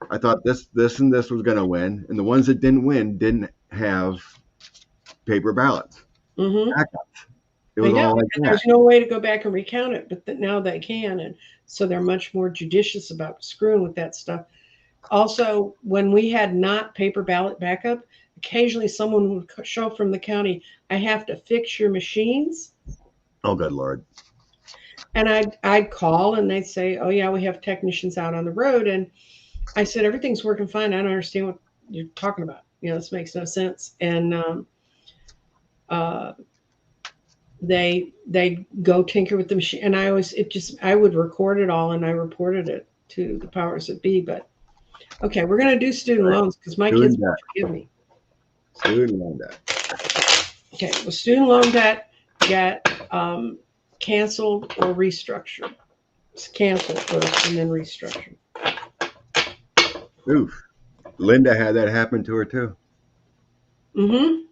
I thought this, and this was going to win, and the ones that didn't win didn't have paper ballots Mm-hmm. backups. It I was know. all like And that. there's no way to go back and recount it, but now they can. And so they're much more judicious about screwing with that stuff. Also, when we had not paper ballot backup, occasionally someone would show up from the county, "I have to fix your machines." Oh, good lord! And I'd call and they'd say, "Oh, yeah, we have technicians out on the road." And I said, "Everything's working fine. I don't understand what you're talking about. This makes no sense." And uh, they go tinker with the machine, and I would record it all and I reported it to the powers that be. But okay, we're going to do student Right. loans because my kids Student won't debt, forgive me. student loan debt. Okay, well, student loan debt got canceled or restructured. It's canceled first and then restructured. Oof. Linda had that happen to her too. Mm-hmm.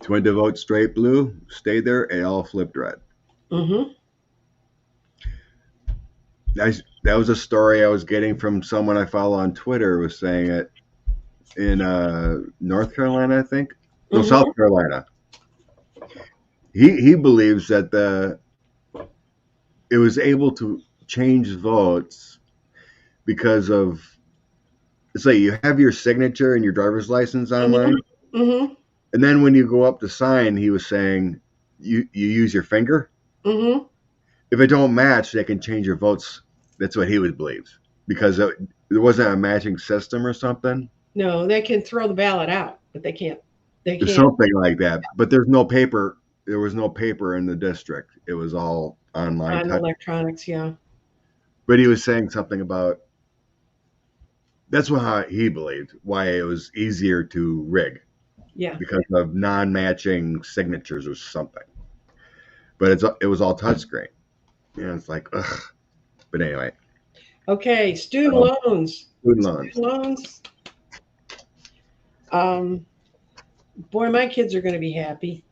She went to vote straight blue, stayed there, it all flipped red. Mm-hmm. That was a story I was getting from someone I follow on Twitter. Was saying it in North Carolina, I think. No, South Mm-hmm. Carolina. He believes that it was able to change votes because of, it's like you have your signature and your driver's license online, Mm-hmm. Mm-hmm. and then when you go up to sign, he was saying you use your finger. Mm-hmm. If it don't match, they can change your votes. That's what he would believes because there wasn't a matching system or something. No, they can throw the ballot out, but they can't. They There's can't something like that, but there's no paper. There was no paper in the district. It was all online on touch. electronics. Yeah. But he was saying something about that's what how he believed why it was easier to rig. Yeah. because of non-matching signatures or something. But it was all touchscreen. It's like, ugh. But anyway, Okay. Student um, loans. student Student loans. loans. Um, Boy, my kids are going to be happy.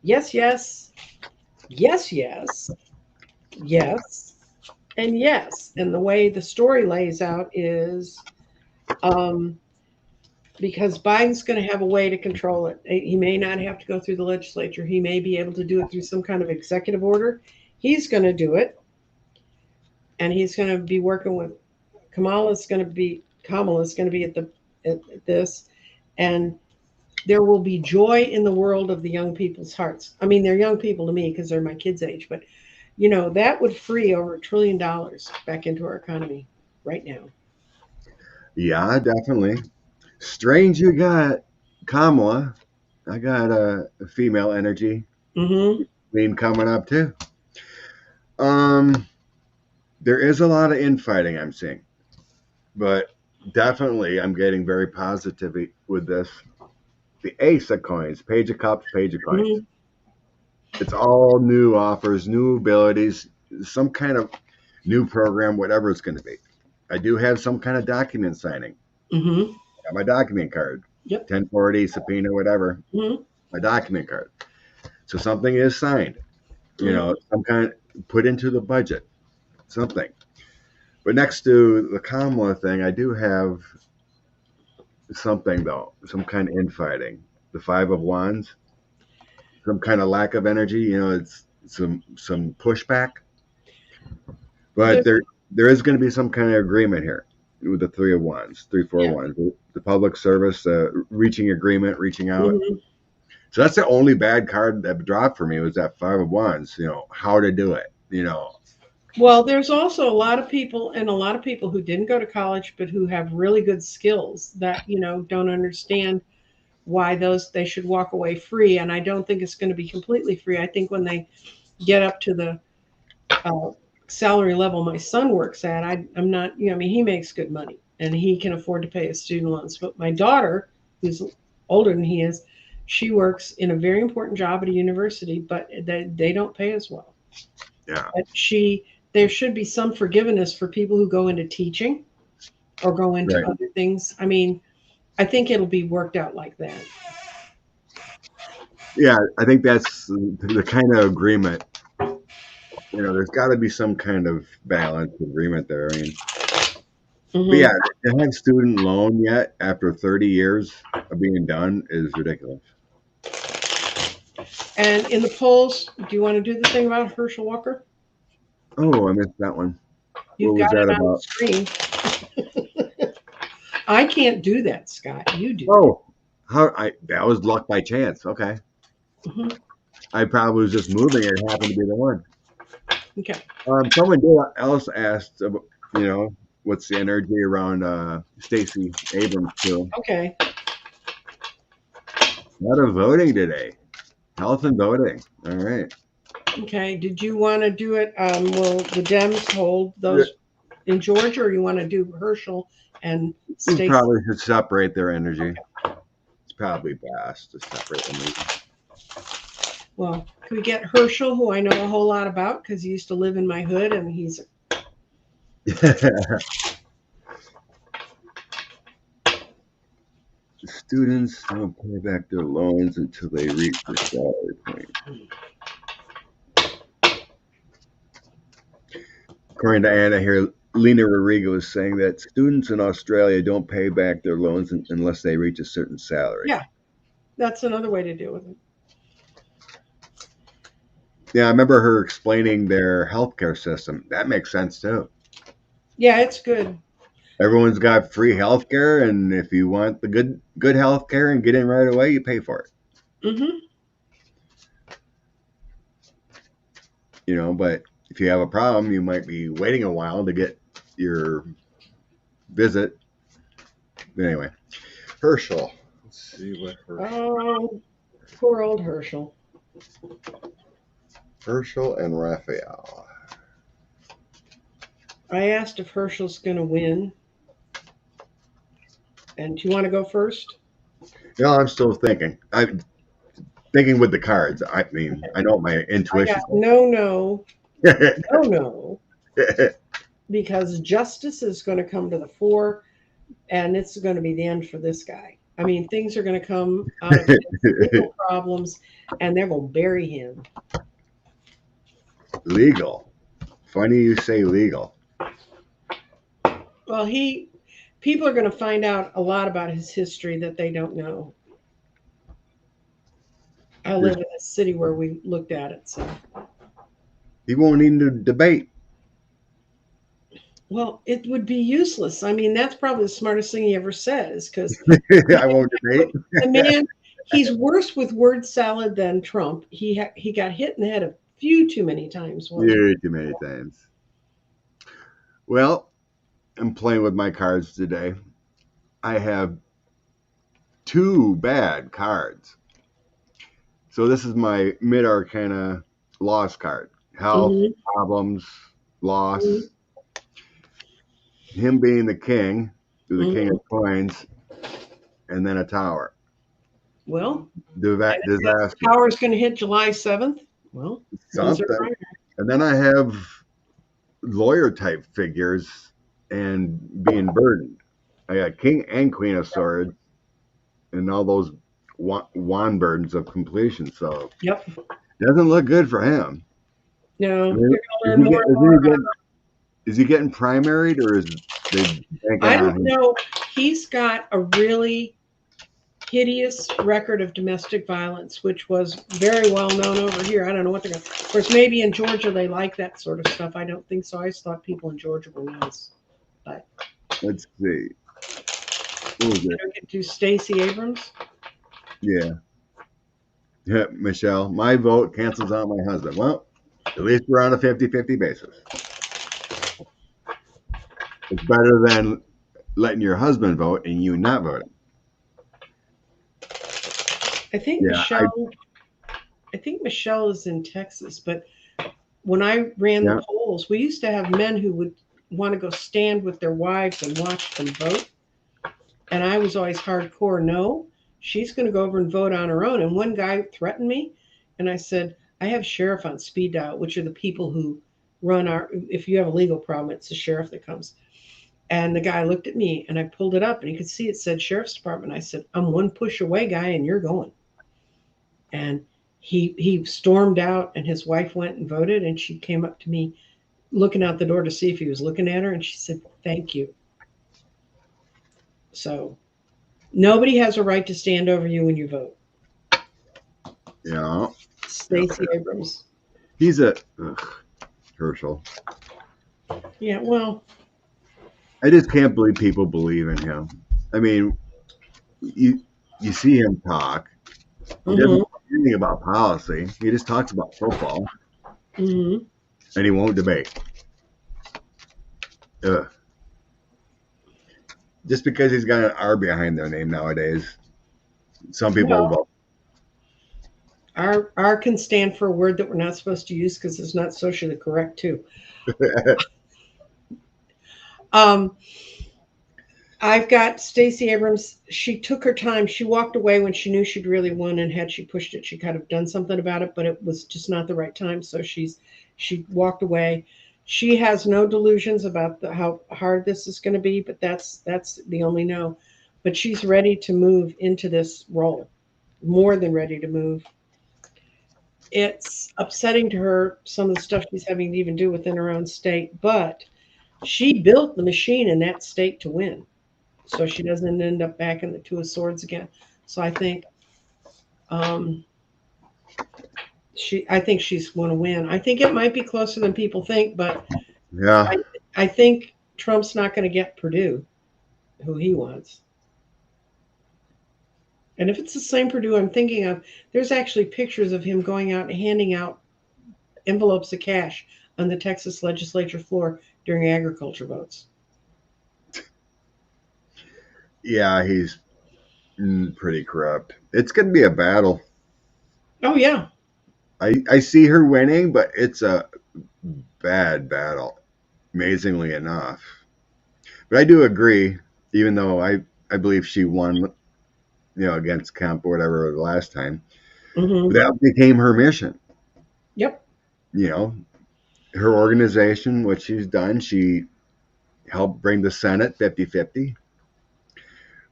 Yes, yes, yes, yes, yes, and yes. And the way the story lays out is um, because Biden's going to have a way to control it. He may not have to go through the legislature. He may be able to do it through some kind of executive order. He's going to do it, and he's going to be working with Kamala's going to be at this, and there will be joy in the world of the young people's hearts. I mean, they're young people to me because they're my kids' age, but that would free over $1 trillion back into our economy right now. Yeah, definitely. Strange you got Kamala. I got a female energy Mm-hmm. queen coming up too. Um, there is a lot of infighting I'm seeing, but definitely I'm getting very positive with this. The Ace of Coins, Page of Cups, Page of Coins. Mm-hmm. It's all new offers, new abilities, some kind of new program, whatever it's going to be. I do have some kind of document signing. Mm-hmm. I got my document card, Yep. 1040, subpoena, whatever, Mm-hmm. my document card. So something is signed, Mm-hmm. some kind put into the budget, something. But next to the Kamala thing, I do have something though, some kind of infighting. The Five of Wands, some kind of lack of energy. It's some pushback. But There- there is going to be some kind of agreement here with the Three of Wands, three, four yeah. wands, the public service, reaching agreement, reaching out. Mm-hmm. So that's the only bad card that dropped for me was that Five of Wands. How to do it. Well, there's also a lot of people who didn't go to college, but who have really good skills that don't understand why those they should walk away free. And I don't think it's going to be completely free. I think when they get up to the uh, salary level my son works at, I'm not, I mean, he makes good money and he can afford to pay his student loans. But my daughter, who's older than he is, she works in a very important job at a university, but they don't pay as well. Yeah. But there should be some forgiveness for people who go into teaching or go into Right. other things. I mean, I think it'll be worked out like that. Yeah. I think that's the kind of agreement. There's got to be some kind of balance agreement there. But Hmm. yeah, to have student loan yet after 30 years of being done is ridiculous. And in the polls, do you want to do the thing about Herschel Walker? Oh, I missed that one. What You've was got that it on the about? screen. I can't do that, Scott. You do. Oh, that was luck by chance. Okay. Hmm. I probably was just moving. It happened to be the one. Okay. Someone else asked, what's the energy around Stacey Abrams too? Okay. A lot of voting today. Health and voting. All right. Okay. Did you want to do it? Will the Dems hold Yeah, those in Georgia, or you want to do Herschel and we Stacey? probably should separate their energy. It's probably best to separate them. Well, can we get Herschel, who I know a whole lot about because he used to live in my hood, and he's Students don't pay back their loans until they reach the salary point. According to Anna here, Lena Rodrigo is saying that students in Australia don't pay back their loans unless they reach a certain salary. yeah. That's another way to deal with it. Yeah, I remember her explaining their healthcare system. That makes sense too. Yeah, it's good. Everyone's got free healthcare, and if you want the good healthcare and get in right away, you pay for it. Hmm. But if you have a problem, you might be waiting a while to get your visit. But anyway, Herschel. Let's see what Oh, poor old Herschel. Herschel and Raphael. I asked if Herschel's going to win. And do you want to go first? No, I'm still thinking. I'm thinking with the cards. I mean, I know what my I got intuition no, no, says. no, no, because justice is going to come to the fore, and it's going to be the end for this guy. I mean, things are going to come out of his legal problems, and they're going to bury him. Legal. Funny you say legal. Well, people are going to find out a lot about his history that they don't know. I There's, live in a city where we looked at it, so. he won't even debate. Well, it would be useless. I mean, that's probably the smartest thing he ever says because I won't debate. the man, he's worse with word salad than Trump. He got hit in the head a few too many times once. Yeah, too many times. Well, I'm playing with my cards today. I have two bad cards. So this is my mid arcana loss card. Health, Hmm. problems, Hmm. loss. Him being the king, the king Hmm. of coins, and then a tower. Well, and it says Disaster. power is going to hit July 7th. Well, when's their Something. primary? And then I have lawyer type figures and being burdened. I got king and queen of swords and all those wand burdens of completion. So Yep. it doesn't look good for him. I No, mean, you're going to learn more and more about it. is he getting primaried or is they banking I on don't him? know. He's got a really hideous record of domestic violence, which was very well known over here. I don't know what they're going to. Of course, maybe in Georgia they like that sort of stuff. I don't think so. I just thought people in Georgia were nice. But Let's see. What was you it? don't get to Stacey Abrams. Yeah. Yeah, Michelle, my vote cancels out my husband. Well, at least we're on a 50-50 basis. It's better than letting your husband vote and you not voting. I think Yeah, Michelle. I think Michelle is in Texas, but when I ran the yeah. polls, we used to have men who would want to go stand with their wives and watch them vote. And I was always hardcore, no, she's going to go over and vote on her own. And one guy threatened me. And I said, I have sheriff on speed dial, which are the people who run our, if you have a legal problem, it's the sheriff that comes. And the guy looked at me and I pulled it up and he could see it said sheriff's department. I said, I'm one push away, guy, and you're going. And he stormed out and his wife went and voted and she came up to me looking out the door to see if he was looking at her and she said, thank you. So nobody has a right to stand over you when you vote. Yeah. Stacey Abrams. He's a Herschel. Yeah, well, I just can't believe people believe in him. I mean, you you see him talk. He doesn't hmm know anything about policy. He just talks about football, hmm and he won't debate. Ugh. Just because he's got an R behind their name nowadays, some people well, will. R can stand for a word that we're not supposed to use because it's not socially correct too. Um, I've got Stacey Abrams. She took her time. She walked away when she knew she'd really won, and had she pushed it, she could have done something about it. But it was just not the right time. So she walked away. She has no delusions about how hard this is going to be, but that's the only no. But she's ready to move into this role, more than ready to move. It's upsetting to her some of the stuff she's having to even do within her own state, but she built the machine in that state to win, so she doesn't end up back in the Two of Swords again. So um, I think she's going to win. I think it might be closer than people think, but Yeah, I, I think Trump's not going to get Purdue, who he wants. And if it's the same Purdue I'm thinking of, there's actually pictures of him going out and handing out envelopes of cash on the Texas legislature floor during agriculture votes. yeah, he's pretty corrupt. It's going to be a battle. Oh yeah. I see her winning, but it's a bad battle, amazingly enough. But I do agree, even though I believe she won against Kemp or whatever the last time. But Mm-hmm. that became her mission. Yep. You know, her organization, what she's done, she helped bring the Senate 50-50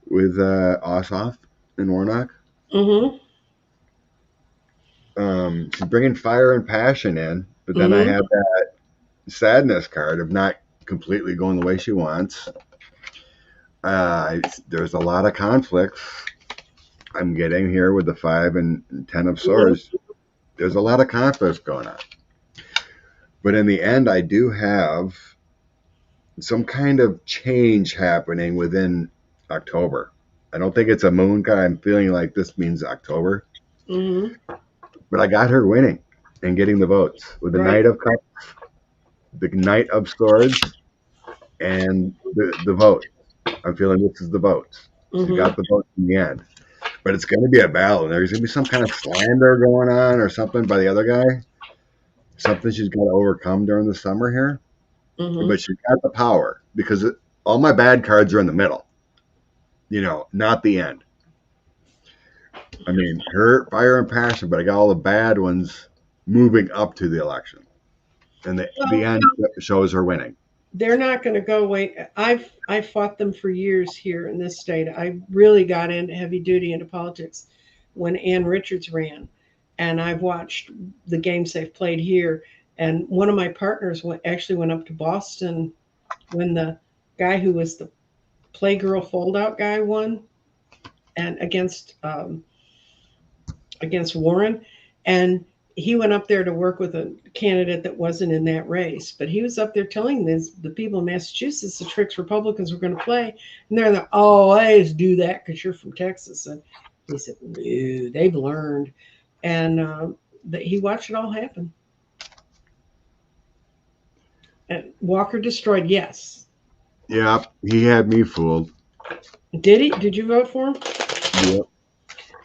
with Ossoff and Warnock. Mm-hmm. She's bringing fire and passion in, but then I Mm-hmm. have that sadness card of not completely going the way she wants. There's a lot of conflicts I'm getting here with the 5 and 10 of Mm-hmm. swords. There's a lot of conflicts going on. But in the end, I do have some kind of change happening within October. I don't think it's a moon card. I'm feeling like this means October. Mm-hmm. But I got her winning and getting the votes with the Right. Knight of Cups, the Knight of Swords, and the vote. I'm feeling this is the votes. She Mm-hmm. got the votes in the end. But it's going to be a battle. There's going to be some kind of slander going on or something by the other guy. Something she's got to overcome during the summer here. Mm-hmm. But she's got the power because all my bad cards are in the middle, not the end. I mean, her fire and passion, but I got all the bad ones moving up to the election. And the Well, end shows her winning. they're not going to go away. I've fought them for years here in this state. I really got into heavy duty into politics when Ann Richards ran, and I've watched the games they've played here. And one of my partners actually went up to Boston when the guy who was the Playgirl foldout guy won, and against Warren, and he went up there to work with a candidate that wasn't in that race. But he was up there telling the people in Massachusetts the tricks Republicans were going to play, and they're like, "Oh, I just do that because you're from Texas." And he said, "No, they've learned," and he watched it all happen. And Walker destroyed. Yes, Yeah, he had me fooled. did he? Did you vote for him? Yep.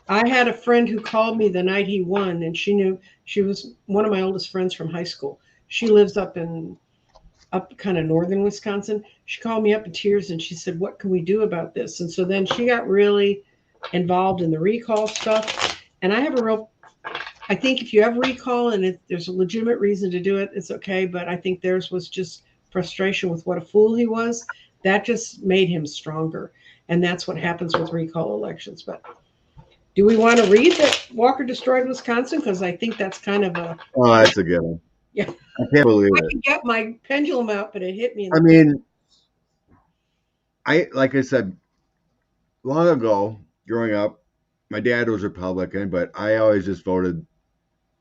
I had a friend who called me the night he won, and she knew she was one of my oldest friends from high school. She lives up kind of northern Wisconsin. She called me up in tears and she said, "What can we do about this?" And so then she got really involved in the recall stuff. And I think if you have recall and if there's a legitimate reason to do it, it's okay. But I think theirs was just frustration with what a fool he was. That just made him stronger. And that's what happens with recall elections. But do we want to read that Walker destroyed Wisconsin? Because I think that's kind of a, Oh, that's a good one. yeah, I can't believe I it. can get my pendulum out, but it hit me in I the face. mean, like I said long ago, growing up, my dad was Republican, but I always just voted.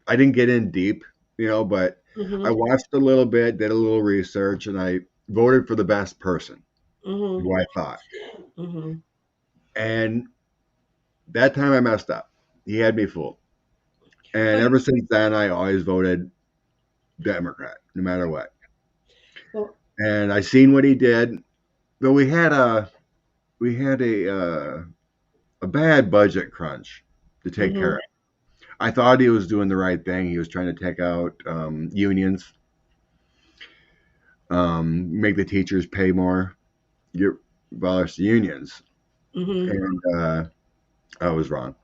I didn't get in deep, but I Mm-hmm. watched a little bit, did a little research, and I voted for the best person Mm-hmm. who I thought. Mm-hmm. And that time I messed up. He had me fooled. And Well, ever since then, I always voted Democrat, no matter what. well, And I seen what he did, but we had a bad budget crunch to take care mm-hmm. of. I thought he was doing the right thing. He was trying to take out unions, make the teachers pay more, get abolish the unions, Mm-hmm. and I was wrong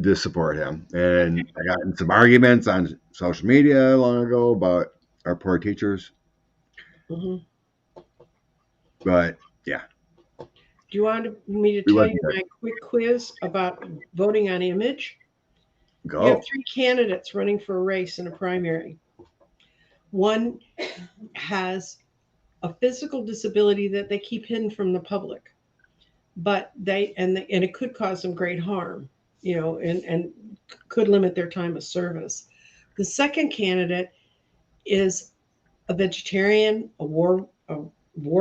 to support him. And I got in some arguments on social media long ago about our poor teachers, Mm-hmm. but yeah, Do you want me to we tell wasn't you good. my quick quiz about voting on image? You have Go. three candidates running for a race in a primary. One has a physical disability that they keep hidden from the public, but and it could cause them great harm, and could limit their time of service. The second candidate is a vegetarian, a war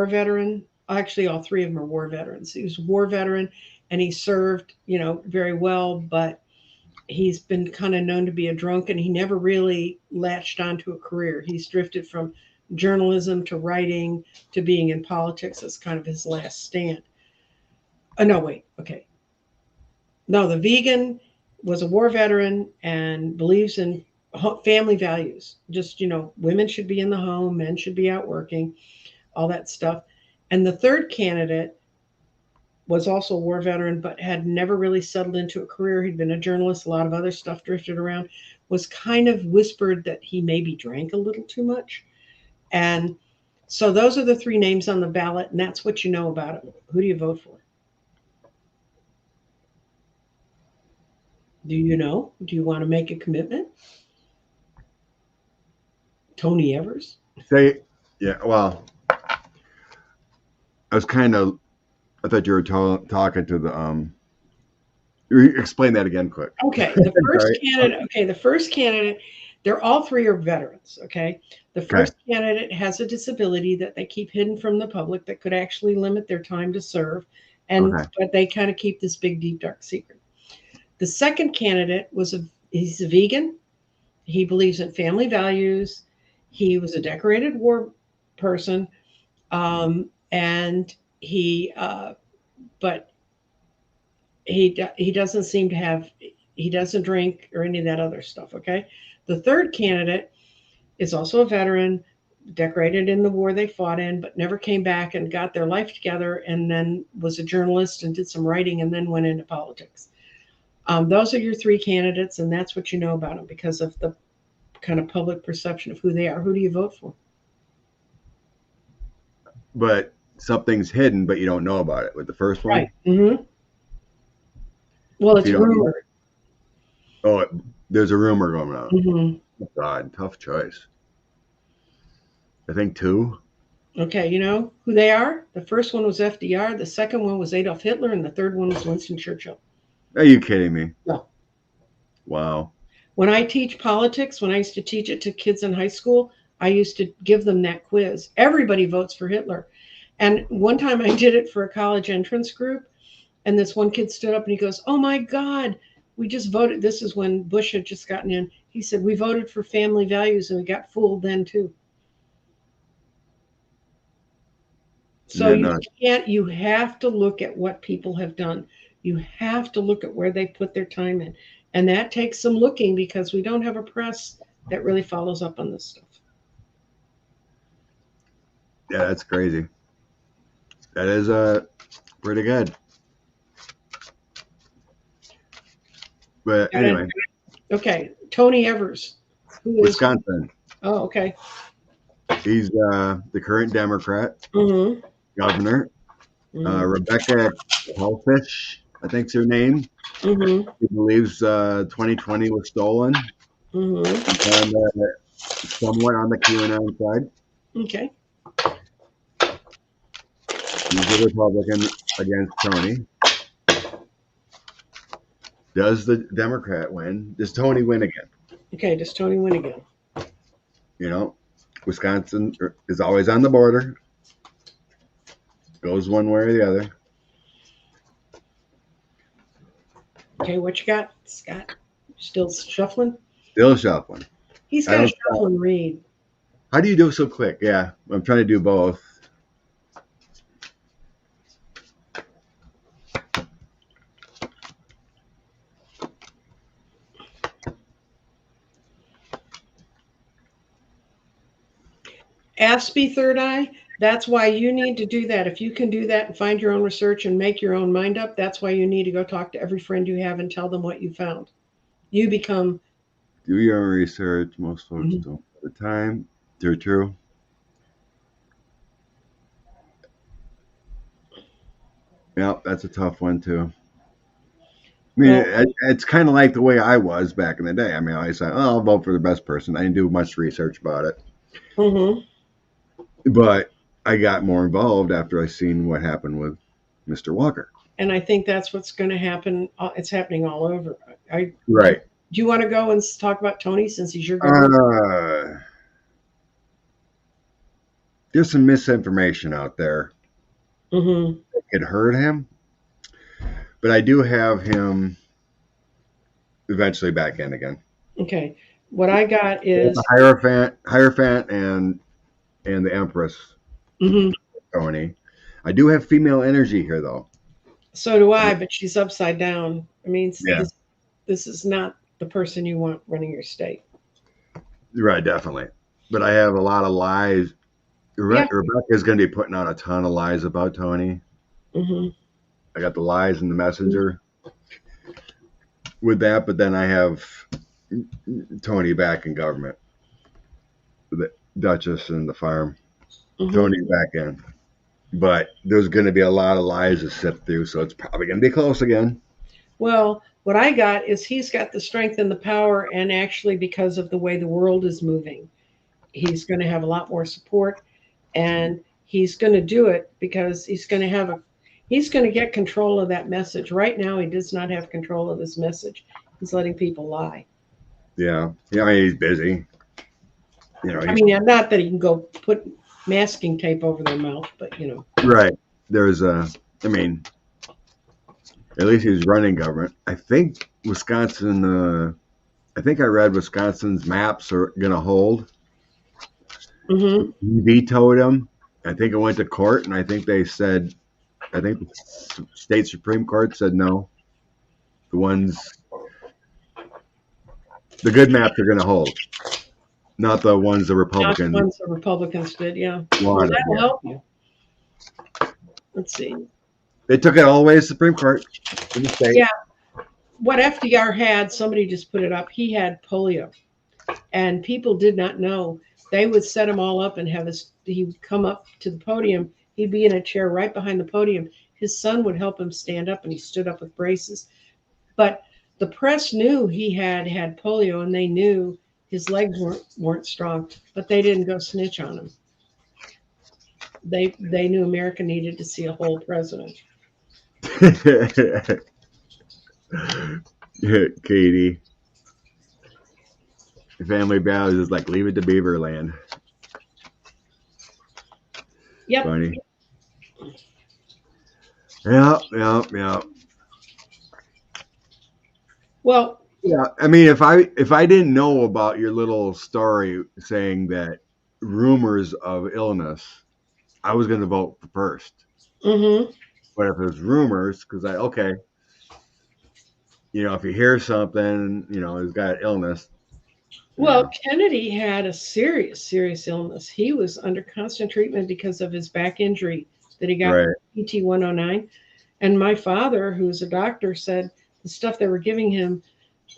veteran. Actually, all three of them are war veterans. He was a war veteran, and he served, very well. But he's been kind of known to be a drunk, and he never really latched onto a career. He's drifted from journalism to writing to being in politics as kind of his last stand. Oh no, wait, okay, no, the vegan was a war veteran and believes in family values. Just women should be in the home, men should be out working, all that stuff. And the third candidate was also a war veteran, but had never really settled into a career. He'd been a journalist, a lot of other stuff drifted around, was kind of whispered that he maybe drank a little too much. And so those are the three names on the ballot, and that's what you know about him. Who do you vote for? Do you know? Do you want to make a commitment? Tony Evers? Say, yeah. Well, I was kind of. I thought you were talking to the. Explain that again, quick. Okay, the first Sorry. candidate. Okay, the first candidate. They're all three are veterans. Okay, the Okay. first candidate has a disability that they keep hidden from the public that could actually limit their time to serve, and Okay. but they kind of keep this big, deep, dark secret. The second candidate he's a vegan. He believes in family values. He was a decorated war person, and but he doesn't seem to have he doesn't drink or any of that other stuff. Okay, the third candidate is also a veteran, decorated in the war they fought in, but never came back and got their life together, and then was a journalist and did some writing, and then went into politics. Those are your three candidates, and that's what you know about them because of the kind of public perception of who they are. Who do you vote for? But something's hidden, but you don't know about it. With the first one, Right. Well, if it's you don't know, rumored. there's a rumor going on. hmm Oh, God, tough choice. I think two. Okay, you know who they are? The first one was FDR, the second one was Adolf Hitler, and the third one was Winston Churchill. Are you kidding me? No. Wow. When I teach politics, when I used to teach it to kids in high school, I used to give them that quiz. Everybody votes for Hitler. And one time I did it for a college entrance group, and this one kid stood up and he goes, "Oh my God, we just voted." This is when Bush had just gotten in. He said, "We voted for family values and we got fooled then too." Isn't So that you nuts? can't, you have to look at what people have done. You have to look at where they put their time in. And that takes some looking because we don't have a press that really follows up on this stuff. Yeah, that's crazy. That is pretty good. But anyway, Okay, Tony Evers, who is, Wisconsin. oh, okay. He's the current Democrat Mm-hmm. governor. Mm-hmm. Rebecca Pelfish, I think's her name. Mm-hmm. He believes 2020 was stolen. Mm-hmm. And somewhat on the QAnon side. Okay. He's a Republican against Tony. Does the Democrat win? Does Tony win again? Okay, does Tony win again? You know, Wisconsin is always on the border. Goes one way or the other. Okay, what you got, Scott? Still shuffling? Still shuffling. He's I got to don't shuffle and read. How do you do so quick? Yeah, I'm trying to do both. Aspie third eye, that's why you need to do that. If you can do that and find your own research and make your own mind up, that's why you need to go talk to every friend you have and tell them what you found. You become. Do your own research. Most folks Mhm. don't have the time. True. Yeah, that's a tough one too. I mean, Well, it's kind of like the way I was back in the day. I mean, I said, "Oh, I'll vote for the best person." I didn't do much research about it, mhm. but I got more involved after I seen what happened with Mr. Walker. And I think that's what's going to happen. It's happening all over. I do, Right. do you want to go and talk about Tony since he's your governor? Uh, there's some misinformation out there Mm-hmm. that could hurt him, but I do have him eventually back in again. Okay. What I got The is. Hierophant, and the Empress Mhm. Tony. I do have female energy here though. So do I, but she's upside down. I mean, Yeah. this is not the person you want running your state. Right, definitely. But I have a lot of lies. Yeah. Rebecca's going to be putting out a ton of lies about Tony. hmm I got the lies in the messenger with that, but then I have Tony back in government, the Duchess and the farm. Hmm. Tony's back in, but there's going to be a lot of lies to sift through, so it's probably going to be close again. Well, what I got is he's got the strength and the power, and actually, because of the way the world is moving, he's going to have a lot more support, and he's going to do it because he's going to get control of that message. Right now, he does not have control of this message. He's letting people lie. Yeah, yeah. I mean, he's busy. I He's mean, not that he can go put masking tape over their mouth, but right. There's a. I mean, at least he's running government. I think Wisconsin. I think I read Wisconsin's maps are going to hold. Hmm. He vetoed him. I think it went to court, and I think they said. I think the state Supreme Court said no. The ones, the good maps are going to hold, not the ones the Not the Republicans ones the Republicans did. Yeah, well, wanted. that'll Yeah. help you. Let's see. They took it all the way to the Supreme Court in the state. Yeah, what FDR had, somebody just put it up. He had polio, and people did not know. They would set him all up and have his. He would come up to the podium. He'd be in a chair right behind the podium. His son would help him stand up, and he stood up with braces. But the press knew he had polio, and they knew his legs weren't strong, but they didn't go snitch on him. They knew America needed to see a whole president. Katie, Family Values is like leave it to Beaverland. Yep. Funny. Yeah, yeah, yeah. Well, Yeah, I mean, if I didn't know about your little story saying that rumors of illness, I was going to vote for first. hmm But if it's rumors, because okay, if you hear something, he's got illness. well, Kennedy had a serious, serious illness. He was under constant treatment because of his back injury that he got Right. with PT 109. And my father, who's a doctor, said the stuff they were giving him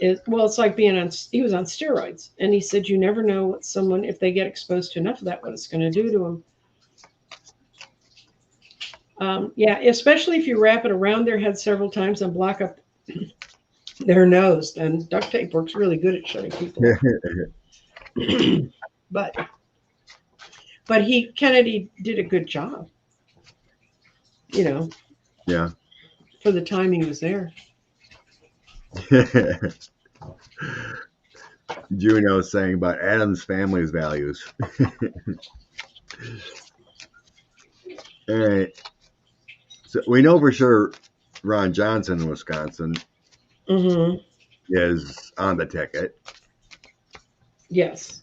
is, well, it's like he was on steroids. And he said, you never know what someone, if they get exposed to enough of that, what it's going to do to them. Yeah, especially if you wrap it around their head several times and block up their nose, then duct tape works really good at shutting people up. but Kennedy did a good job, Yeah. for the time he was there. Juno saying about Adam's family's values. All right. So we know for sure Ron Johnson in Wisconsin Hmm. is on the ticket. Yes.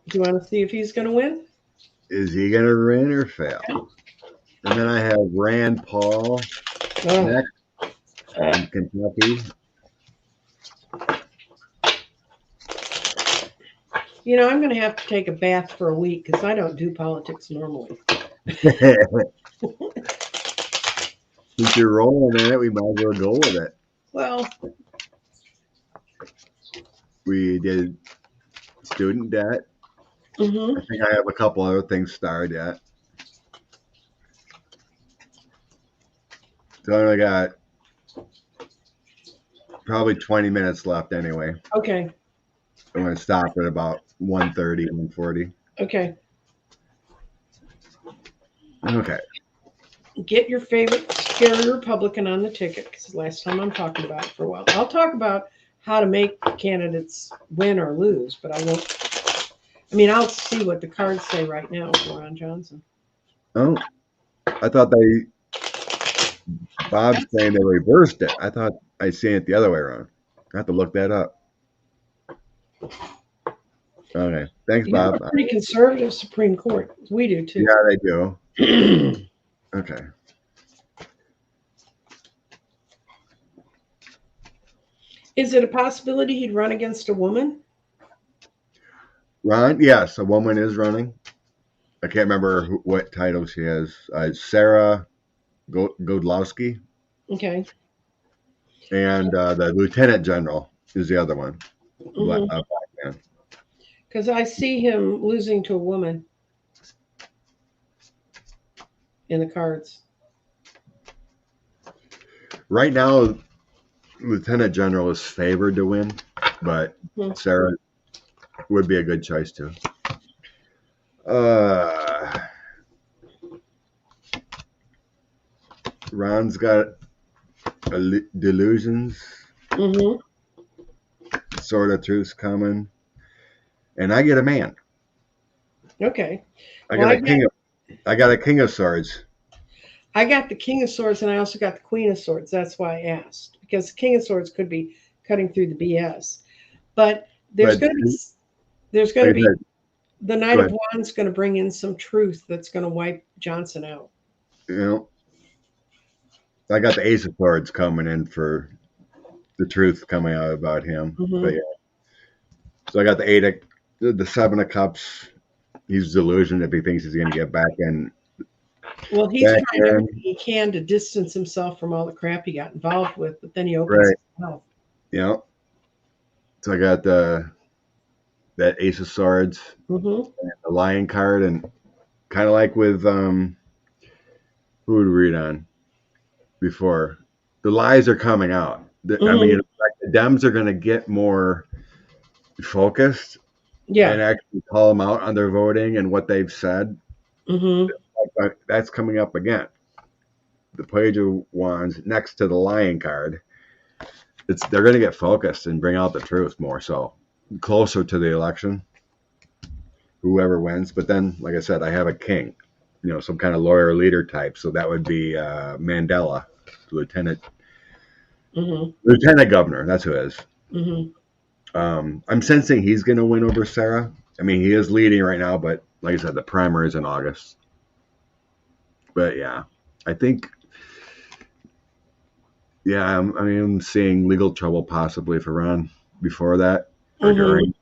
Do you want to see if he's going to win? Is he going to win or fail? And then I have Rand Paul Oh, next in Kentucky. I'm going to have to take a bath for a week because I don't do politics normally. Since you're rolling in it, we might as well go with it. Well, We did student debt. hmm I think I have a couple other things starred yet. So I only got probably 20 minutes left anyway. Okay. I'm going to stop at about 1:30, 1:40. Okay. Okay. Get your favorite scary Republican on the ticket because last time I'm talking about it for a while. I'll talk about how to make candidates win or lose, but I won't. I mean, I'll see what the cards say right now for Ron Johnson. Oh, I thought Bob's saying they reversed it. I thought I seen it the other way around. I have to look that up. Okay. Thanks, You have Bob. a pretty conservative Supreme Court. We do too. Yeah, they do. Okay. Is it a possibility he'd run against a woman? Ron, yes, a woman is running. I can't remember what title she has. Sarah Godlowski. Okay. and the lieutenant general is the other one. Mm-hmm. Black man. Because I see him losing to a woman in the cards. Right now, lieutenant general is favored to win, but Mhm. Sarah would be a good choice too. Uh, Ron's got delusions, Mhm. sort of truths coming, and I get a man. Okay. I Well, got a king of. I got a king of swords. I got the King of Swords, and I also got the Queen of Swords. That's why I asked, because the King of Swords could be cutting through the BS. But there's But going to be there's going like to I be said, the Knight go of ahead. Wands going to bring in some truth that's going to wipe Johnson out. You know, I got the ace of swords coming in for the truth coming out about him. But Hmm. yeah, so I got the eight of the seven of cups. He's delusioned if he thinks he's going to get Well, he's back trying in. everything he can to distance himself from all the crap he got involved with, but then he opens Right. his mouth. You know, so I got the that ace of swords, Hmm. the lion card, and kind of like with who would we read on before? The lies are coming out. I mean, Hmm. like the Dems are going to get more focused Yeah. and actually call them out on their voting and what they've said. Hmm. But that's coming up again. The Page of Wands next to the Lion card. They're going to get focused and bring out the truth more. So closer to the election, whoever wins. But then, like I said, I have a king, some kind of lawyer leader type. So that would be Mandela, lieutenant Hmm. lieutenant governor. That's who it is. Hmm. I'm sensing he's going to win over Sarah. I mean, he is leading right now, but like I said, the primary is in August. But yeah, I think, yeah, I'm seeing legal trouble possibly for Ron before that or Hmm. during.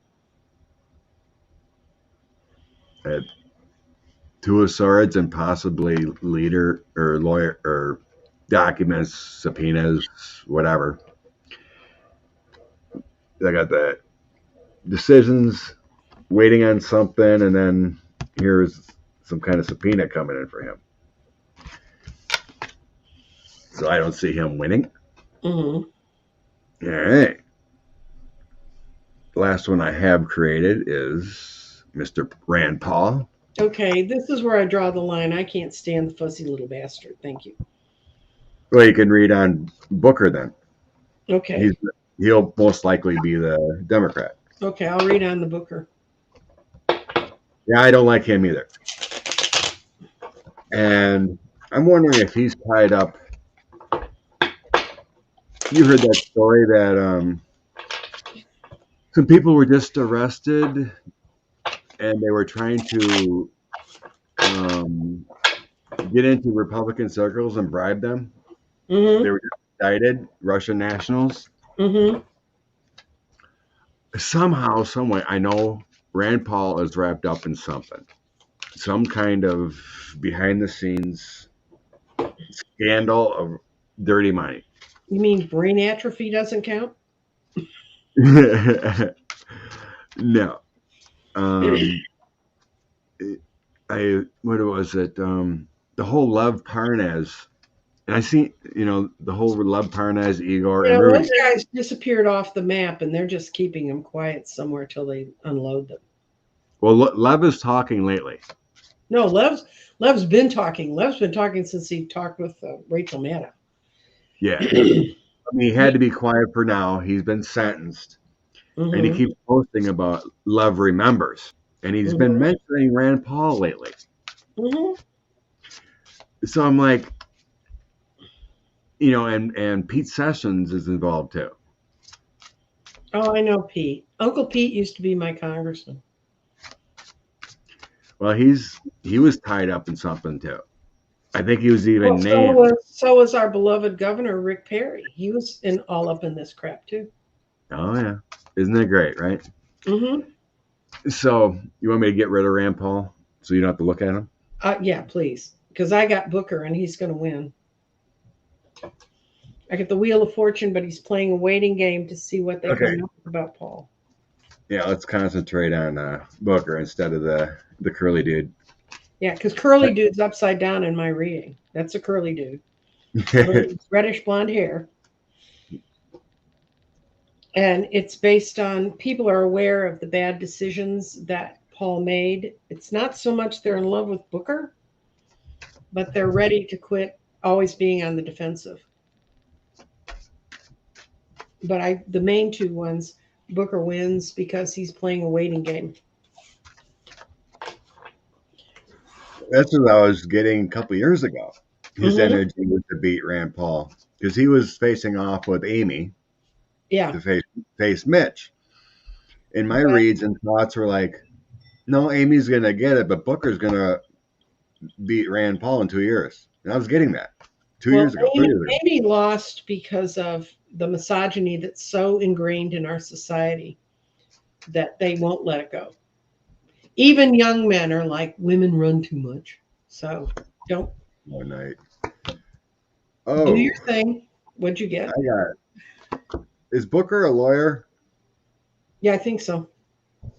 At Two of Swords and possibly leader or lawyer or documents, subpoenas, whatever. I got the decisions, waiting on something, and then here's some kind of subpoena coming in for him. So I don't see him winning. Hmm. All right. The last one I have created is Mr. Rand Paul. Okay, this is where I draw the line. I can't stand the fuzzy little bastard. Thank you. Well, you can read on Booker then. Okay. He's he'll most likely be the Democrat. Okay, I'll read on the Booker. Yeah, I don't like him either. And I'm wondering if he's tied up. You heard that story that some people were just arrested and they were trying to um, get into Republican circles and bribe them. They Hmm. were just indicted, Russian nationals. Hmm. Somehow, someway, I know Rand Paul is wrapped up in something, some kind of behind the scenes scandal of dirty money. You mean brain atrophy doesn't count? No. Um, I what was it? The whole Lev Parnas, and I see the whole Lev Parnas, Igor, You and know, remember, those guys disappeared off the map, and they're just keeping them quiet somewhere till they unload them. well, Lev is talking lately. No, Lev's been talking. Lev's been talking since he talked with Rachel Maddow. Yeah, I mean, he had to be quiet for now. He's been sentenced, and he Hmm. keeps posting about Lev remembers, and he's been Hmm. mentioning Rand Paul lately. Hmm. So I'm like, and Pete Sessions is involved too. Oh, I know Pete. Uncle Pete used to be my congressman. Well, he was tied up in something too. I think he was Well, even so named. was so was our beloved governor Rick Perry. He was in all up in this crap too. Oh yeah, isn't that great, right? Hmm. So you want me to get rid of Rand Paul so you don't have to look at him? Yeah, please, because I got Booker and he's going to win. I got the Wheel of Fortune, but he's playing a waiting game to see what they Okay. come up with about Paul. Yeah, let's concentrate on Booker instead of the curly dude. Yeah, because curly dude's upside down in my reading. That's a curly dude. Reddish blonde hair. And it's based on people are aware of the bad decisions that Paul made. It's not so much they're in love with Booker, but they're ready to quit always being on the defensive. But the main two ones, Booker wins because he's playing a waiting game. That's what I was getting a couple years ago. His Mm-hmm. energy was to beat Rand Paul because he was facing off with Amy Yeah. to face Mitch. And my But, reads and thoughts were like, no, Amy's gonna get it, but Booker's gonna beat Rand Paul in 2 years. And I was getting that 2 years ago, 3 years ago. Amy lost because of the misogyny that's so ingrained in our society that they won't let it go. Even young men are like, women run too much. So don't One night. do Oh, your thing. What'd you I get? got. Is Booker a lawyer Yeah, I think so.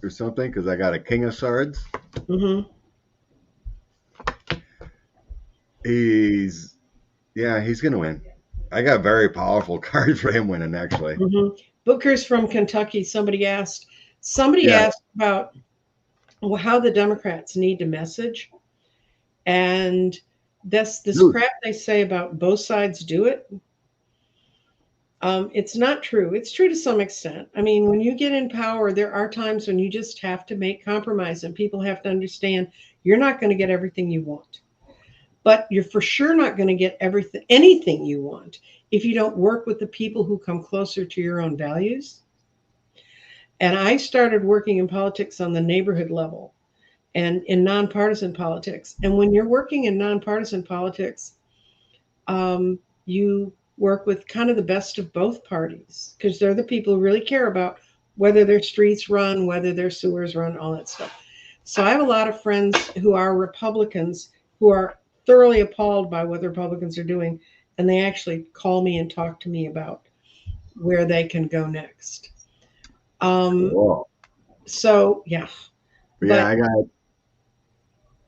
or something? Because I got a King of Swords. Mm-hmm. He's he's gonna win. I got very powerful cards for him winning actually. Mm-hmm. Booker's from Kentucky. Somebody Yeah, asked about how the Democrats need to message, and this dude. crap they say about both sides do it. It's not true. It's true to some extent. I mean, when you get in power, there are times when you just have to make compromise, and people have to understand you're not going to get everything you want, but you're for sure not going to get anything you want if you don't work with the people who come closer to your own values. And I started working in politics on the neighborhood level and in nonpartisan politics. And when you're working in nonpartisan politics, you work with kind of the best of both parties because they're the people who really care about whether their streets run, whether their sewers run, all that stuff. So I have a lot of friends who are Republicans who are thoroughly appalled by what the Republicans are doing, and they actually call me and talk to me about where they can go next. Um, Cool. so yeah, But yeah, but I got.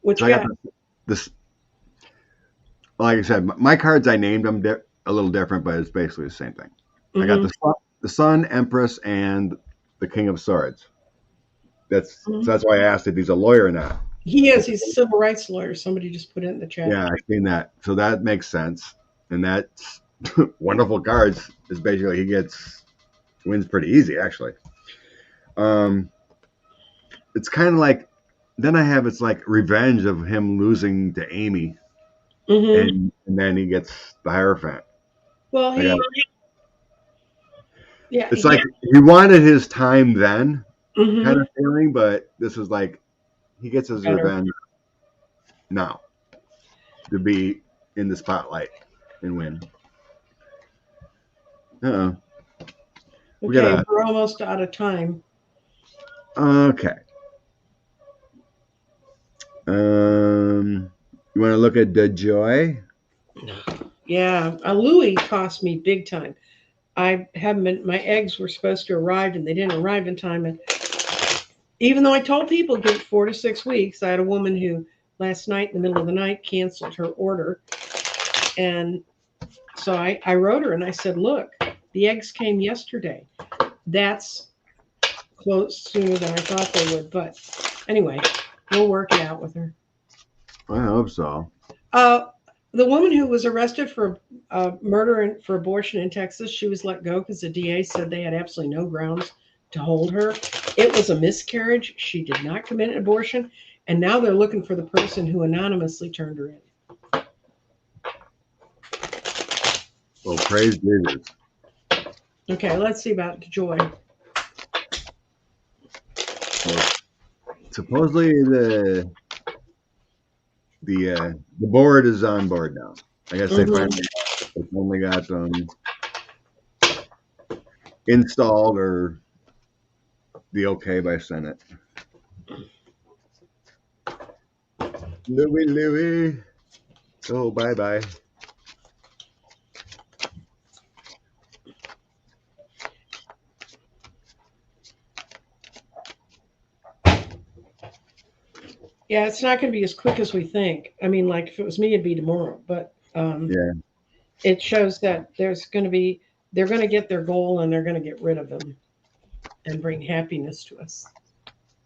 what So you I got got? this. Like I said, my cards I named them a little different, but it's basically the same thing. I got Mm-hmm. the Sun, Empress, and the King of Swords. Mm-hmm. So that's why I asked if he's a lawyer or not. He is. He's a civil rights lawyer. Somebody just put it in the chat. Yeah, I've seen that. So that makes sense. And that's wonderful cards. Is basically wins pretty easy actually. Um, it's kind of like then I have it's like revenge of him losing to Amy, Mm-hmm. and then he gets the Hierophant. Well, I got yeah, it's like he wanted his time then kind mm-hmm. of feeling, but this is like he gets his Better. revenge now to be in the spotlight and win. Uh oh, we Okay, got we're almost out of time. okay. You want to look at the joy? Yeah, Louis cost me big time. I haven't been. My eggs were supposed to arrive, and they didn't arrive in time. And even though I told people give it 4 to 6 weeks, I had a woman who last night, in the middle of the night, canceled her order, and so I wrote her and I said, "Look, the eggs came yesterday. That's close sooner than I thought they would." But anyway, we'll work it out with her. I hope so. Uh, the woman who was arrested for murder and for abortion in Texas, she was let go because the DA said they had absolutely no grounds to hold her. It was a miscarriage. She did not commit an abortion, and now they're looking for the person who anonymously turned her in. Well, praise Jesus. Okay, let's see about Joy. Well, supposedly the board is on board now. I guess Mm-hmm. they finally got installed or the okay by Senate. Louis. Oh, bye bye. Yeah, it's not going to be as quick as we think. I mean, like if it was me, it'd be tomorrow. But Yeah. it shows that they're going to get their goal and they're going to get rid of them and bring happiness to us.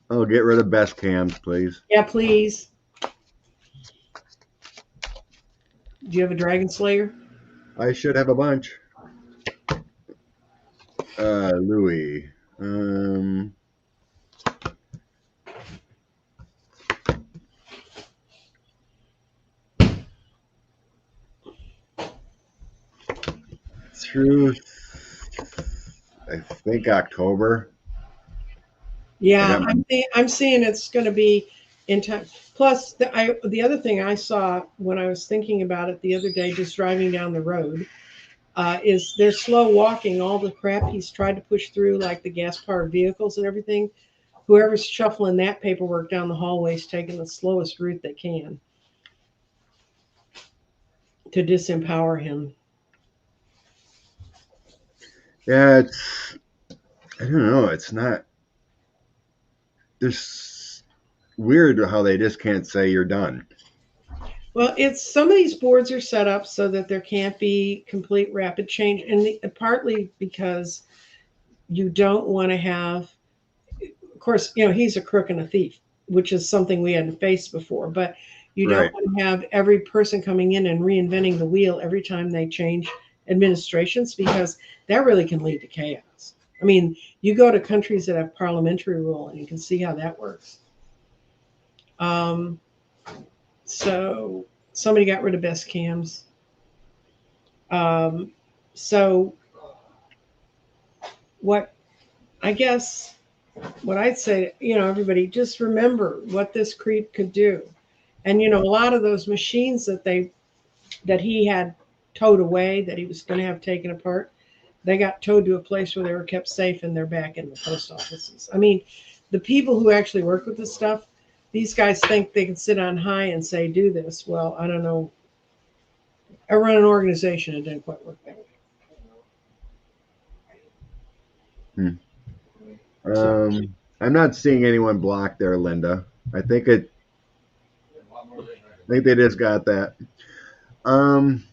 Oh, get rid of best cams, please. Yeah, please. Do you have a Dragon Slayer? I should have a bunch. Louis. Um, through, I think October. I Yeah, got my. I'm seeing it's going to be in time. Plus, the other thing I saw when I was thinking about it the other day, just driving down the road, is they're slow walking all the crap he's tried to push through, like the gas powered vehicles and everything. Whoever's shuffling that paperwork down the hallway is taking the slowest route they can to disempower him. Yeah, it's. I don't know. It's not. There's weird how they just can't say you're done. Well, it's some of these boards are set up so that there can't be complete rapid change, and partly because you don't want to have. Of course, he's a crook and a thief, which is something we hadn't faced before. But you don't Right. want to have every person coming in and reinventing the wheel every time they change administrations, because that really can lead to chaos. I mean, you go to countries that have parliamentary rule, and you can see how that works. Um, so somebody got rid of best cams. Um, so what I guess what I'd say, everybody just remember what this creep could do. And a lot of those machines that he had towed away, that he was going to have taken apart, they got towed to a place where they were kept safe, and they're back in the post offices. I mean, the people who actually work with this stuff, these guys think they can sit on high and say, do this. Well, I don't know. I run an organization. It didn't quite work that way. Hmm. So, I'm not seeing anyone block there, Linda. I think it. I think they just got that. Um,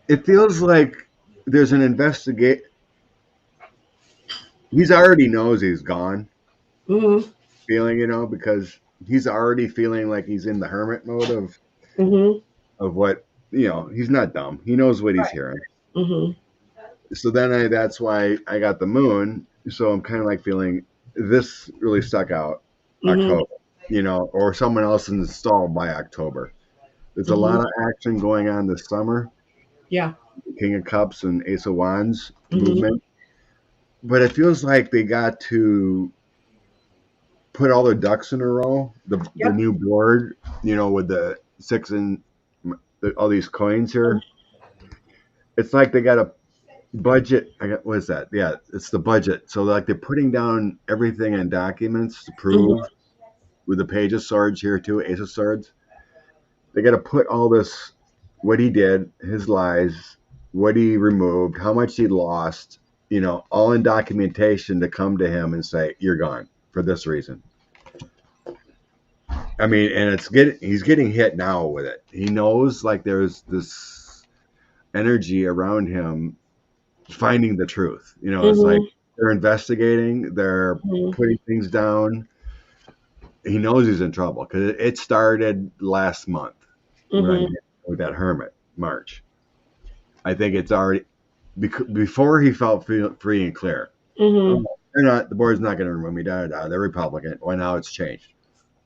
it feels like there's an investigate. He's already knows he's gone. mm-hmm, Feeling, because he's already feeling like he's in the hermit mode mm-hmm, of what He's not dumb. He knows what he's hearing. mm-hmm, So then that's why I got the moon. So I'm kind of like feeling this really stuck out mm-hmm, October, or someone else installed by October. There's a mm-hmm. lot of action going on this summer. Yeah. King of Cups and Ace of Wands Mm-hmm. movement. But it feels like they got to put all their ducks in a row. The Yep. new board, with the six and all these coins here. It's like they got a budget. I got what is that? Yeah, it's the budget. So like they're putting down everything in documents to Mm-hmm. prove with the Page of Swords here too, Ace of Swords. They got to put all this, what he did, his lies, what he removed, how much he lost, all in documentation to come to him and say, "You're gone for this reason." I mean, and he's getting hit now with it. He knows like there's this energy around him finding the truth. It's like Mm-hmm. they're investigating, they're putting things down. He knows he's in trouble because it started last month when I Mm-hmm. did with that hermit march. I think it's already before he felt free and clear. Mm-hmm. Oh, they're not. The board's not going to remove me. Da, da, da. They're Republican. Well, now it's changed.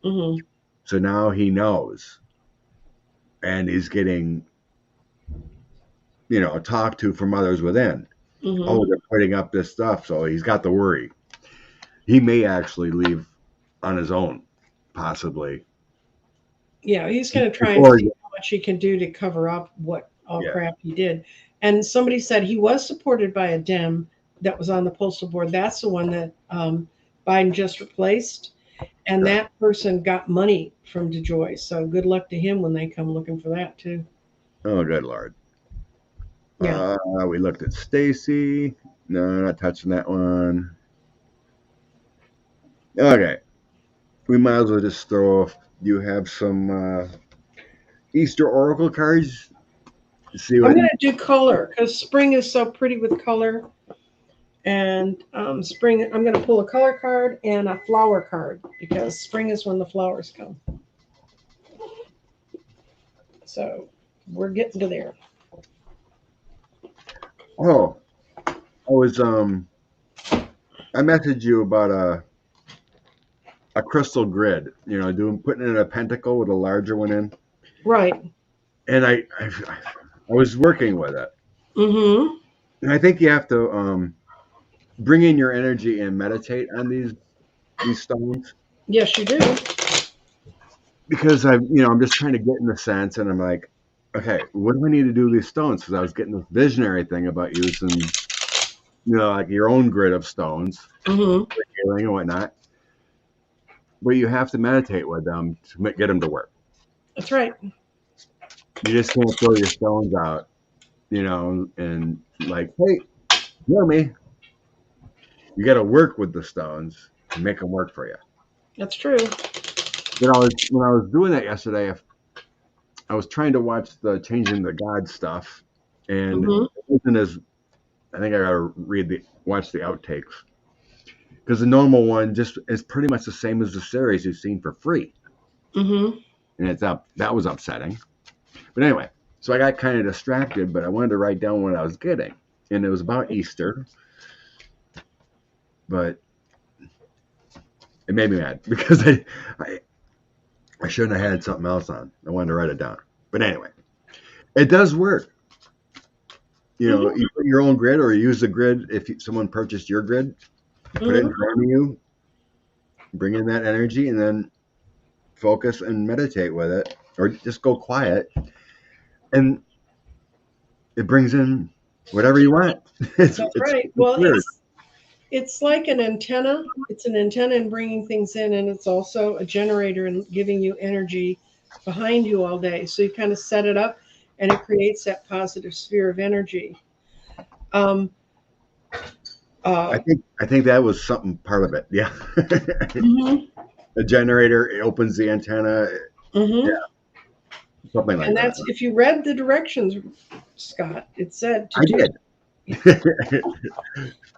Mm-hmm. So now he knows, and he's getting talked to from others within. Mm-hmm. Oh, they're putting up this stuff, so he's got the worry. He may actually leave on his own, possibly Yeah, he's going to try and before. see how much he can do to cover up what all Yeah, crap he did. And somebody said he was supported by a Dem that was on the postal board. That's the one that Biden just replaced. And sure. that person got money from DeJoy. So good luck to him when they come looking for that, too. Oh, good lord. Yeah. We looked at Stacy. No, not touching that one. Okay. we might as well just throw. You have some Easter Oracle cards. See I'm what? going to do color because spring is so pretty with color. And spring, I'm going to pull a color card and a flower card because spring is when the flowers come. So we're getting to there. Oh, I was I messaged you about a crystal grid. You know, doing putting in a pentacle with a larger one in, Right. and I was working with it, Mm-hmm. and I think you have to bring in your energy and meditate on these stones Yes, you do. because I'm just trying to get in the sense, and I'm like, okay, what do I need to do with these stones? Because I was getting this visionary thing about using like your own grid of stones Mm-hmm. for healing and whatnot, but you have to meditate with them to get them to work. That's right. You just can't throw your stones out, and like, hey, hear me. You got to work with the stones to make them work for you. That's true. But when I was doing that yesterday, I was trying to watch the Changing the God stuff, and it Mm-hmm. wasn't as. I think I got to watch the outtakes because the normal one just is pretty much the same as the series you've seen for free, Mm-hmm. and it's up. That was upsetting. But anyway, so I got kind of distracted, but I wanted to write down what I was getting, and it was about Easter, but it made me mad because I, I shouldn't have had something else on. I wanted to write it down, but anyway, it does work. Mm-hmm. You put your own grid or you use the grid if someone purchased your grid, put it in Mm-hmm. front of you, bring in that energy, and then focus and meditate with it, or just go quiet, and it brings in whatever you want. That's It's right. Well, weird. it's like an antenna. It's an antenna in bringing things in, and it's also a generator and giving you energy behind you all day. So you kind of set it up, and it creates that positive sphere of energy. Um, uh, I think that was something part of it. Yeah, mhm, a generator. It opens the antenna. Yeah, mhm. something like And that. that's if you read the directions, Scott. It said to I do. did.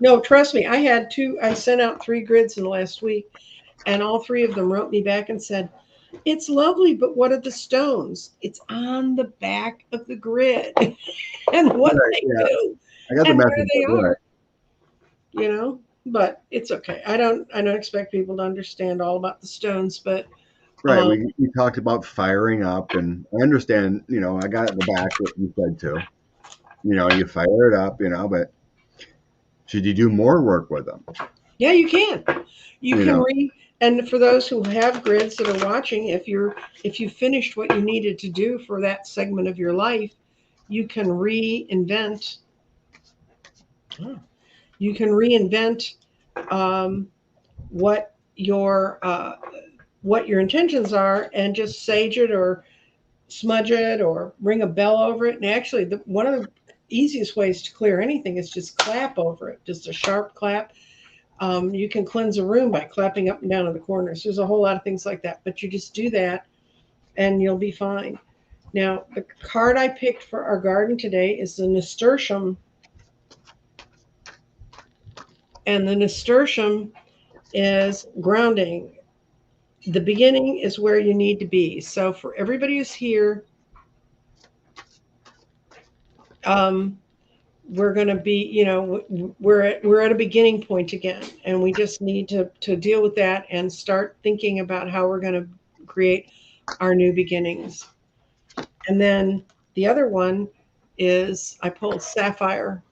No, trust me. I had two. I sent out 3 grids in the last week, and all 3 of them wrote me back and said, "It's lovely, but what are the stones? It's on the back of the grid, and what Right, they yeah, do, I got the and where message. they Right, are." You know. But it's okay. I don't expect people to understand all about the stones, but right. um, We talked about firing up, and I understand. I got it in the back what you said too. You fire it up. But should you do more work with them? yeah, you can. You You can know, read, and for those who have grids that are watching, if you finished what you needed to do for that segment of your life, you can reinvent. You can reinvent um, what your intentions are, and just sage it or smudge it or ring a bell over it. And actually, one of the easiest ways to clear anything is just clap over it, just a sharp clap. You can cleanse a room by clapping up and down in the corners. There's a whole lot of things like that, but you just do that and you'll be fine. Now, the card I picked for our garden today is the nasturtium, and the nasturtium is grounding. The beginning is where you need to be. So, for everybody who's here, um, we're going to be, we're at a beginning point again, and we just need to deal with that and start thinking about how we're going to create our new beginnings. And then the other one is I pulled sapphire.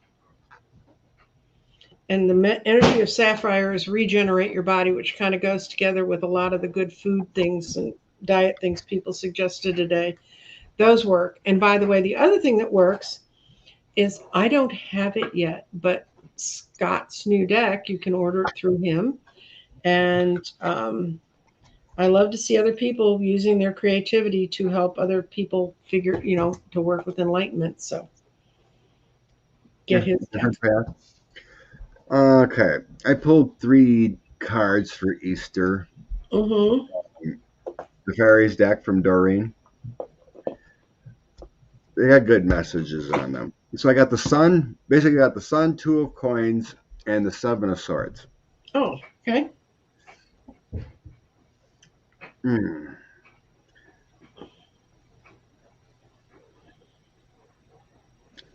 And the energy of sapphire is regenerate your body, which kind of goes together with a lot of the good food things and diet things people suggested today. Those work. And by the way, the other thing that works is I don't have it yet, but Scott's new deck, you can order it through him. And I love to see other people using their creativity to help other people to work with enlightenment. So get yeah, his deck. different path. Okay, I pulled 3 cards for Easter. Mm-hmm. The fairies deck from Doreen. They got good messages on them. So I got the sun, basically got the sun, two of coins, and the seven of swords. Oh, okay. Hmm.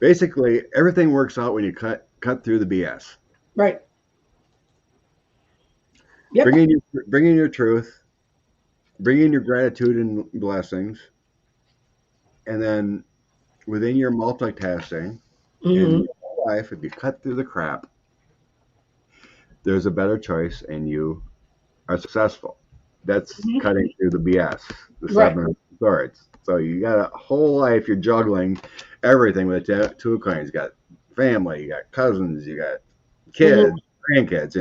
Basically, everything works out when you cut through the BS. Right. Yep. Bring in your truth, bring in your gratitude and blessings, and then within your multitasking in Mm-hmm. your life, if you cut through the crap, there's a better choice and you are successful. That's Mm-hmm. cutting through the BS, the Right. seven of swords. So you got a whole life, you're juggling everything with the two of coins. You got family, you got cousins, you got Mm-hmm. kids, grandkids,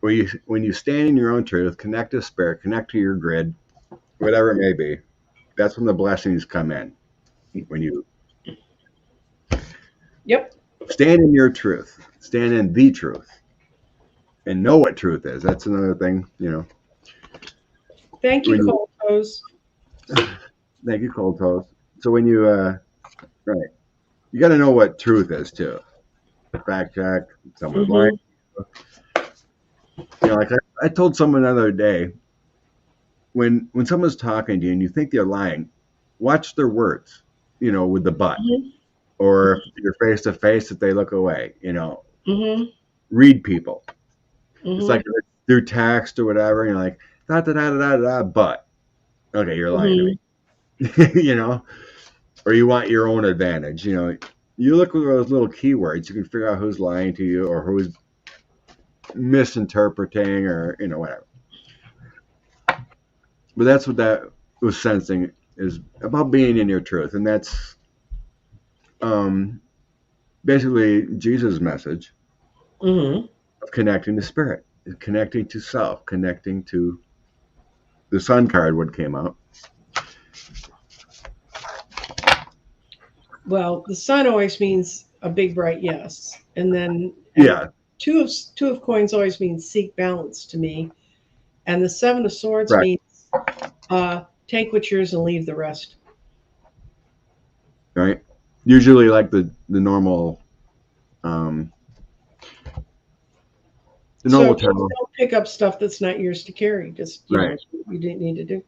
when you stand in your own truth, connect to spirit, connect to your grid, whatever it may be, that's when the blessings come in. When you Yep. stand in your truth, stand in the truth, and know what truth is. That's another thing. Thank you, When you Cold Toes. thank you, cold toast. So when you right, you got to know what truth is too. Fact check. Someone's lying. Mm-hmm. Like I told someone the other day, when someone's talking to you and you think they're lying, watch their words. With the but, or if you're face to face, if they look away. Mm-hmm. Read people. It's Mm-hmm. like through text or whatever. You're like da da da da da da. But okay, you're lying to Mm-hmm. me. Or you want your own advantage. You look at those little keywords, you can figure out who's lying to you or who's misinterpreting or whatever. But that's what that was sensing is about being in your truth, and that's um, basically Jesus' message Mm-hmm. of connecting to spirit, connecting to self, connecting to the sun card. What came out? Well, the sun always means a big bright yes, and then and Yeah, two of coins always means seek balance to me, and the seven of swords right, means take what's yours and leave the rest. right. Usually, like the normal, um, the So normal just channel. don't pick up stuff that's not yours to carry. Just Right. you didn't need to do.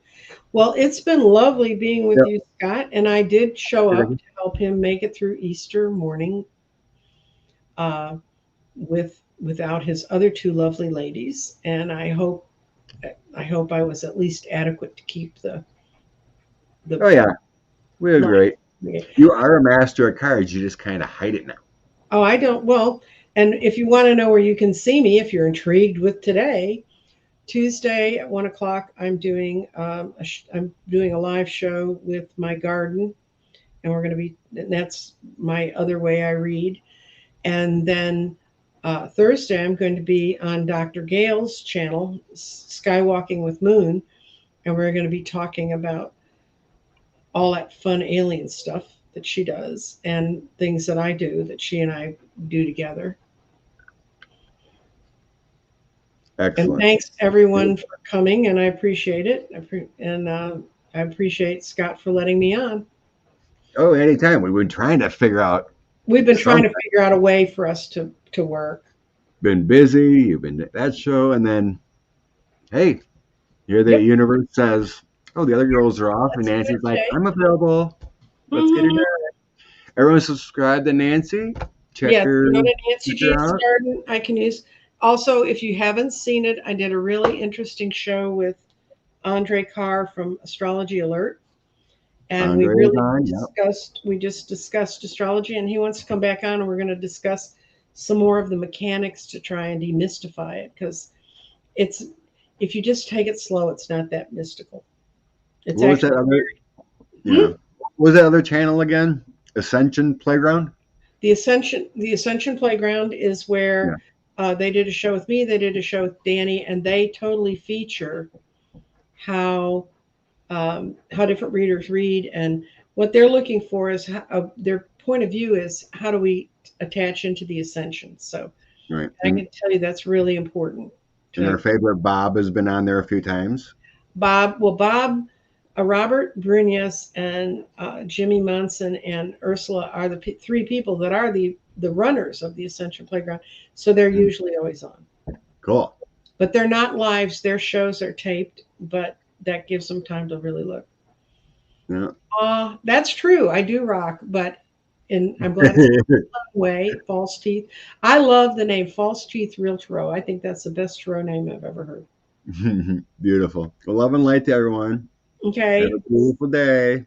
Well, it's been lovely being with Yep. you, Scott, and I did show up to help him make it through Easter morning without his other two lovely ladies, and I hope I was at least adequate to keep the Oh yeah, we agree. night. You are a master of cards. You just kind of hide it now. Oh, I don't. Well, and if you want to know where you can see me, if you're intrigued with today, Tuesday at 1 o'clock, I'm doing a live show with my garden, and we're going to be. And that's my other way I read. And then Thursday, I'm going to be on Dr. Gale's channel, Skywalking with Moon, and we're going to be talking about all that fun alien stuff that she does and things that I do that she and I do together. And Excellent. thanks everyone for coming, and I appreciate it. I appreciate Scott for letting me on. Oh, anytime. We've been trying to figure out We've been trying some. to figure out a way for us to work. Been busy. You've been at that show, and then hey, here the Yep, universe says, "Oh, the other girls are off," and that's a Nancy's good like, day. "I'm available. Let's get it Hmm. done." Everyone subscribe to Nancy. Check Yes, her go to check Nancy her G's out. Garden. I can use. Also, if you haven't seen it, I did a really interesting show with Andre Carr from Astrology Alert, and we Andre is really on. Yep. discussed astrology, and he wants to come back on, and we're going to discuss some more of the mechanics to try and demystify it because it's if you just take it slow, it's not that mystical. It's What was that actually other? hmm, Yeah. What was that other channel again? Ascension Playground. the Ascension Playground is Yeah. where they did a show with me. They did a show with Danny, and they totally feature how how different readers read, and what they're looking for is their point of view is how do we attach into the ascension. So Right. I And can tell you that's really important. And our favorite Bob has been on there a few times. Bob, Robert Brunias, and Jimmy Munson and Ursula are the three people that are the runners of the Ascension Playground. So they're Mm, usually always on. cool. But they're not lives, their shows are taped, but that gives them time to really look. Yeah. That's true. I do rock, but I'm glad it's way, False Teeth. I love the name False Teeth Real Tarot. I think that's the best tarot name I've ever heard. Beautiful. Well, love and light to everyone. Have Okay. a beautiful day.